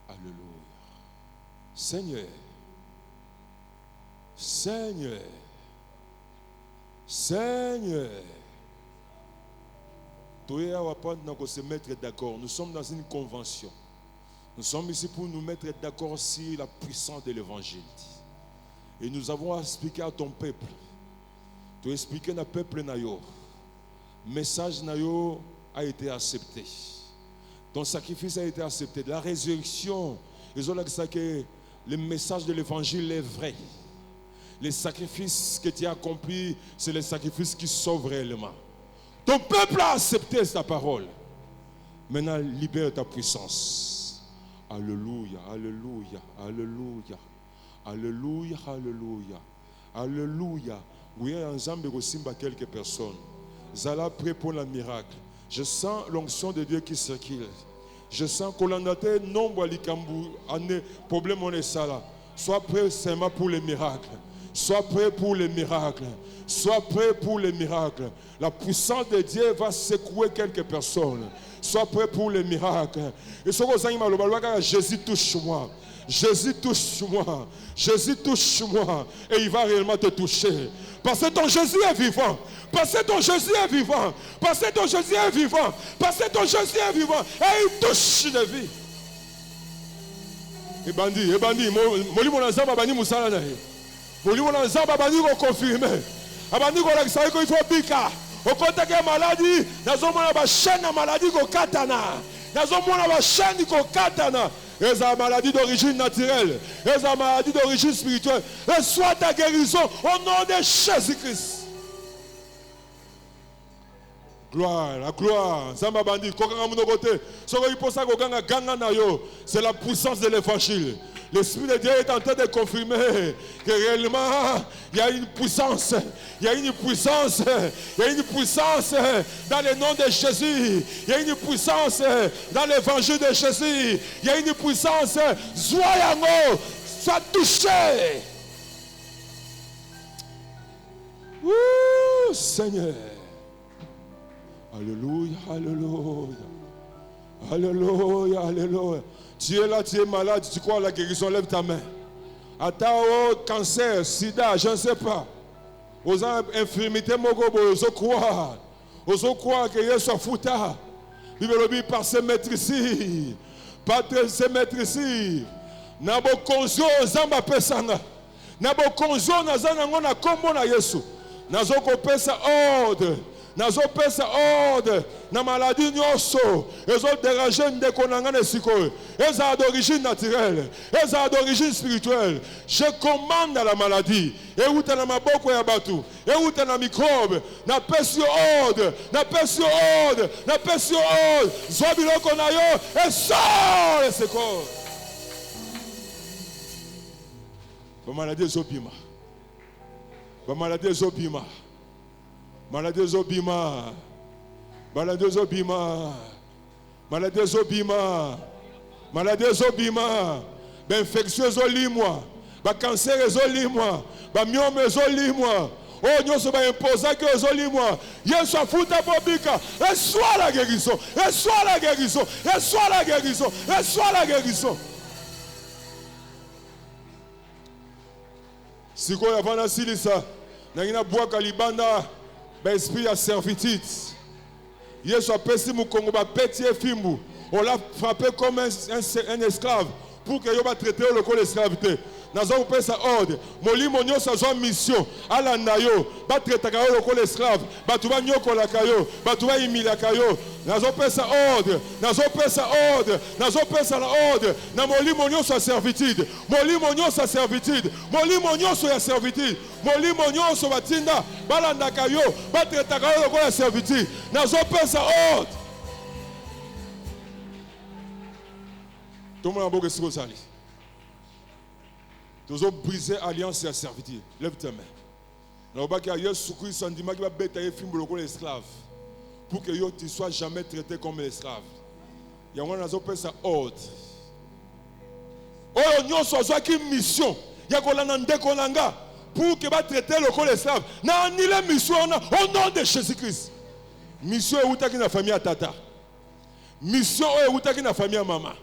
Alléluia. Seigneur. Seigneur. Seigneur, toi et moi, nous se mettre d'accord. Nous sommes dans une convention. Nous sommes ici pour nous mettre d'accord sur la puissance de l'évangile. Et nous avons expliqué à ton peuple. Tu as expliqué à peuple nayo. Le message nayo a été accepté. Ton sacrifice a été accepté. La résurrection, ils ont dit que le message de l'évangile est vrai. Les sacrifices que tu as accomplis, c'est les sacrifices qui sauvent réellement. Ton peuple a accepté ta parole. Maintenant, libère ta puissance. Alléluia, alléluia, alléluia. Alléluia, alléluia. Alléluia. Oui, ensemble, il y a quelques personnes. Zala prêt pour le miracle. Je sens l'onction de Dieu qui circule. Je sens qu'on a noté nombre de problèmes on est ça là. Sois prêt seulement pour les miracles. Sois prêt pour les miracles. Sois prêt pour les miracles. La puissance de Dieu va secouer quelques personnes. Sois prêt pour les miracles. Et ce que Jésus touche moi. Jésus touche moi. Jésus touche moi. Et il va réellement te toucher. Parce que ton Jésus est vivant. Parce que ton Jésus est vivant. Parce que ton Jésus est vivant. Parce que ton Jésus est vivant. Et il touche une vie. Et bandit, moli mon zamba bani musala nae. Moli mon zamba bani ko confirmer. Abandi ko lakisa ko il faut bika. Au contact de maladie, nous avons une chaîne de maladie ko katana. Nous avons une chaîne ko katana. Et la maladie d'origine naturelle, et la maladie d'origine spirituelle. Et soit ta guérison au nom de Jésus-Christ. Gloire, la gloire. Zamba bandi, c'est la puissance de l'évangile. L'Esprit de Dieu est en train de confirmer que réellement, il y a une puissance. Il y a une puissance. Il y a une puissance dans le nom de Jésus. Il y a une puissance dans l'évangile de Jésus. Il y a une puissance. Soyez sois touché. Ouh, Seigneur. Alléluia, alléluia. Alléluia, alléluia. Tu es là, tu es malade, tu crois à la guérison, lève ta main. Attends, cancer, sida, je ne sais pas. Aux infirmités, aux croire. Aux croire que Dieu soit fouta. Bible dit par ses maîtres ici. Par ses maîtres ici. Nabo konzo zamba pesanga. Nabo konzo nazana ngona kombo na Yesu. Nazo ko pesa ordre. Nazo pesa ordre na maladie nyonso ezo déranger ndeko nanga na sikoyo eza d'origine naturelle eza d'origine spirituelle. Je commande à la maladie et uta na maboko ya batu et uta na microbe na pesi ordre na pesi ordre na pesi ordre zo biloko na yo et sort le secours. Ba maladie zobima. Ba maladie zobima. Maladie zobima. Maladie zobima. Maladie zobima. Maladie zobima. Ben infection zolimwa. Ba cancer zolimwa. Ba myome zolimwa. Oh nyonso ba imposa que zolimwa. Yesu afuta bobika. Reçois la guérison. Reçois la guérison. Reçois la guérison. Reçois la guérison. Siko ya vana silisa. Nangina bwaka libanda. Ben esprit à servitude. Yesu a pesi mukongo ba petit fimbu. On l'a frappé comme un esclave pour que yo ba traiter le corps d'esclavité. Nazo pesa ordre. Molimo nyonso azwa mission. Ala nayo ba traiter ka le corps d'esclave. Ba tuba nyoko la kayo, ba tuba imila kayo. Nazo pesa ordre. Nazo pesa ordre. Nazo pesa la ordre. Na molimo nyonso a servitude. Molimo nyonso a servitude. Molimo nyonso ya servitude. Molimo nyonso batinda balanda kayo ba traiter ka le corps de servitude. Nazo pesa ordre. Tout le monde a beau que c'est ça. Nous avons brisé l'alliance et la servitude. Lève tes mains. Nous avons dit que Jésus sentiment qui va bêter les esclaves pour que tu ne sois jamais traité comme un esclave. Il y a un autre ça ordre. Oh, nous avons une mission. Il y a un pour que va traiter le corps esclave. Nous avons une mission au nom de Jésus-Christ. Mission est où tu as une famille à tata. Mission est où tu as une famille à maman.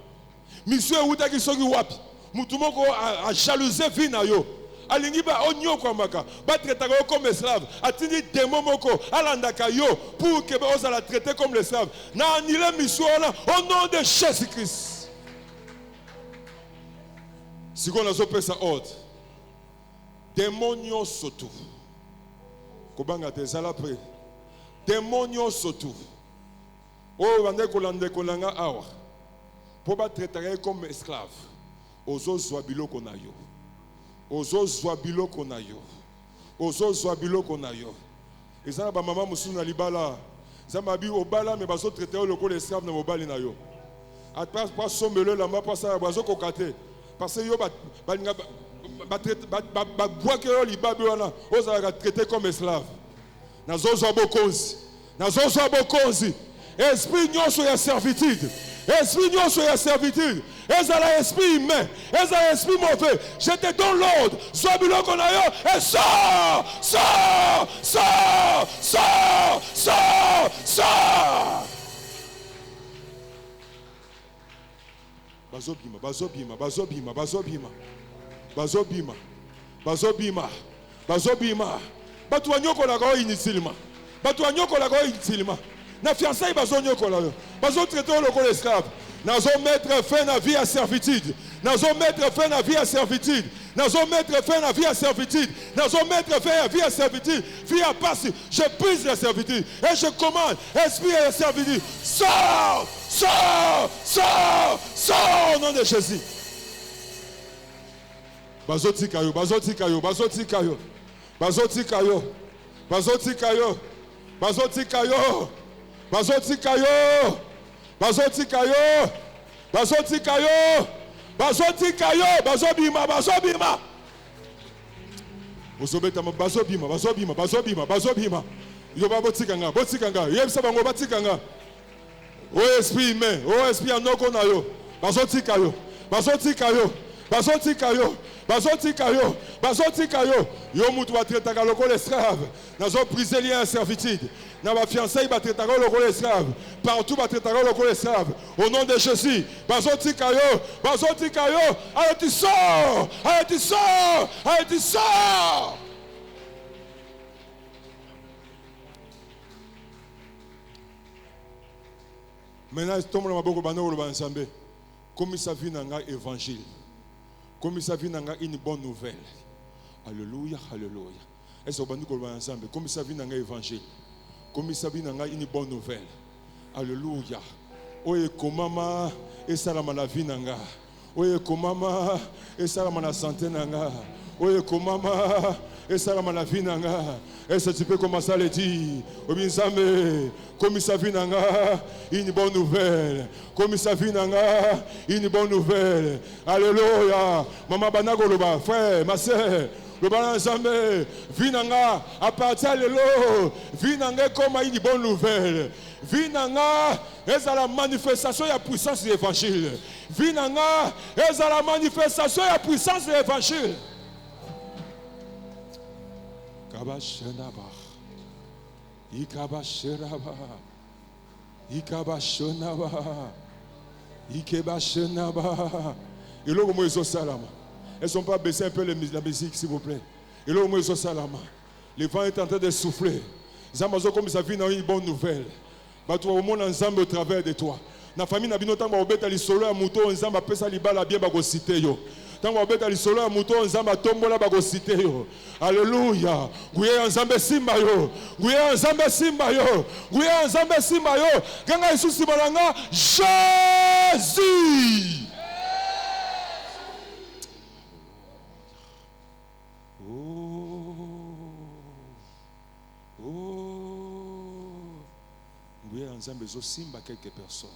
Mission est où tu as une wapi. Mutumoko a jalousé vie na yo, alingi ba onyoko maka ba traiter comme esclave atindi démon moko alandaka yo pour que ba osa la traiter comme l'esclave na annulé mission là au nom de Jésus-Christ. Si on a zopé sa ordre démon surtout kobanga te sala pré démon surtout oh bande kolande kolanga awa pour ba traiter comme esclave ozo zwa biloko na yo ozo zwa biloko na yo ozo zwa biloko na yo ezana ba mama musu na libala zamabi obala me bazo traiter lokolo esclave na mobali na yo atpas pas sombele la ma pas ça bazo kokate parce que yo ba bois que yo libabe wana oza traiter comme esclave nazo zwa bokonzi esprit nyonso ya servitude esprit nyonso ya servitude ezala esprit humain ezala esprit mauvais je te donne l'ordre zwa biloko na yo et sors bazobima bato banyokolaka oyo inutilement na fiançailles bazo nyokola yo bazo traiter lokolo esclave nazo mettre fin à vie à servitude nazo mettre fin à vie à servitude vie à passer je brise la servitude et je commande esprit de servitude sors au nom de Jésus. Bazotika yo bazobima yo botikanga yebisa bango batikanga o esprit humain o esprit anoko na yo bazotika yo yo mutu batretaka lokolo esclave nazo briser lien servitude na ba fiançailles batretaka lokolo esclave partout batretaka lokolo esclave au nom de Jésus bazotika yo allez tu sors. Maintenant tombe maboko bano lo banzambe comme ça vient dans évangile. Comme ça vient dans une bonne nouvelle. Alléluia. Est-ce que nous allons ensemble? Comme ça vient dans l'évangile. Comme ça vient dans une bonne nouvelle. Alléluia. Oye komama esalama la vie nanga. Oye komama esalama la santé nanga. Oye komama esalama la vie nanga. Est-ce que tu peux commencer à le dire? Obinzame, comme ça vient dans une bonne nouvelle. Comme ça vient dans une bonne nouvelle. Alléluia. Maman Banagoloba, frère, ma soeur. Le balanzame, vinanga, à partir de l'eau, vinanga comme une bonne nouvelle. Vinanga, est à la manifestation de la puissance de l'évangile. Vinanga, est à la manifestation de la puissance de l'évangile. Kabashenaba, Ikabasheraba, Ikebashenaba. Et là, comment ils sont salama. Elles sont pas baissées un peu la musique, s'il vous plaît. Et là, comment ils sont salama. Le vent est en train de souffler. Zamazo comme ça vient dans une bonne nouvelle. Bah toi au monde ensemble au travers de toi. Na famille na bino tango obeta li solo ya muto nzamba pesa libala bien ba go citer yo. Tango obeta li solo ya muto nzamba tombola ba go citer yo. Alléluia. Guye nzambe simba yo. Kanga Yesu balanga Jésus. Quelques personnes.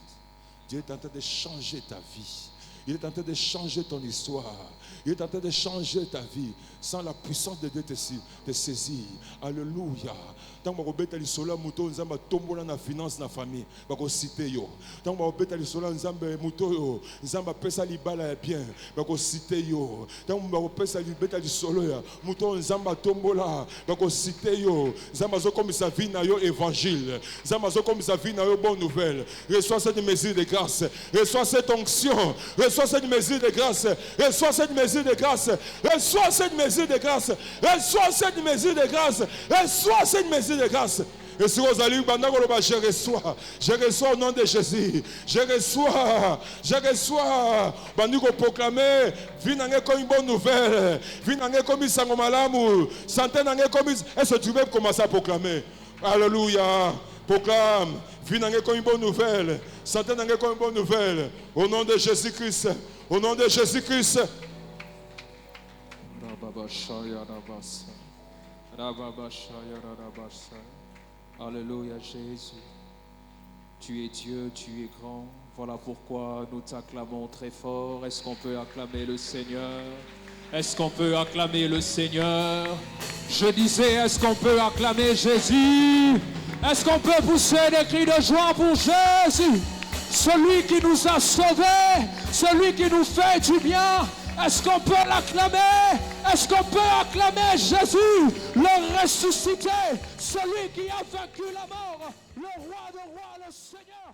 Dieu est en train de changer ta vie. Il est en train de changer ton histoire. Il est en train de changer ta vie. Sans la puissance de Dieu te saisir. Alléluia. Tant que vous avez solo muto nzamba tombola na finance na famille, bako citer yo. Tant que vous avez solo nzamba muto yo, nzamba pesa libala ya bien, bako citer yo. Tant que vous pesa libeta di solo ya, muto nzamba tombola, bako citer yo. Nzamba zo comme sa vie na yo évangile. Nzamba zo comme sa vie na yo bonne nouvelle. Reçois cette mesure de grâce. Reçois cette onction. Reçois cette mesure de grâce. Reçois cette mesure de grâce. Reçois cette mesure de grâce. Reçois cette mesure de grâce. Reçois cette mesure de grâce. Et si vous allez je reçois au nom de Jésus. Je reçois. Bandiko proclamer, vinange comme une bonne nouvelle. Vinange comme une sangomalamu. Santé nange comme une. Est-ce que tu veux commencer à proclamer? Alléluia. Proclame. Vinange comme une bonne nouvelle. Santé nange comme une bonne nouvelle. Au nom de Jésus-Christ. Au nom de Jésus-Christ. Alléluia Jésus. Tu es Dieu, tu es grand. Voilà pourquoi nous t'acclamons très fort. Est-ce qu'on peut acclamer le Seigneur? Est-ce qu'on peut acclamer le Seigneur? Je disais, est-ce qu'on peut acclamer Jésus? Est-ce qu'on peut pousser des cris de joie pour Jésus? Celui qui nous a sauvés, celui qui nous fait du bien. Est-ce qu'on peut l'acclamer? Est-ce qu'on peut acclamer Jésus, le ressuscité, celui qui a vaincu la mort, le roi des rois, le Seigneur?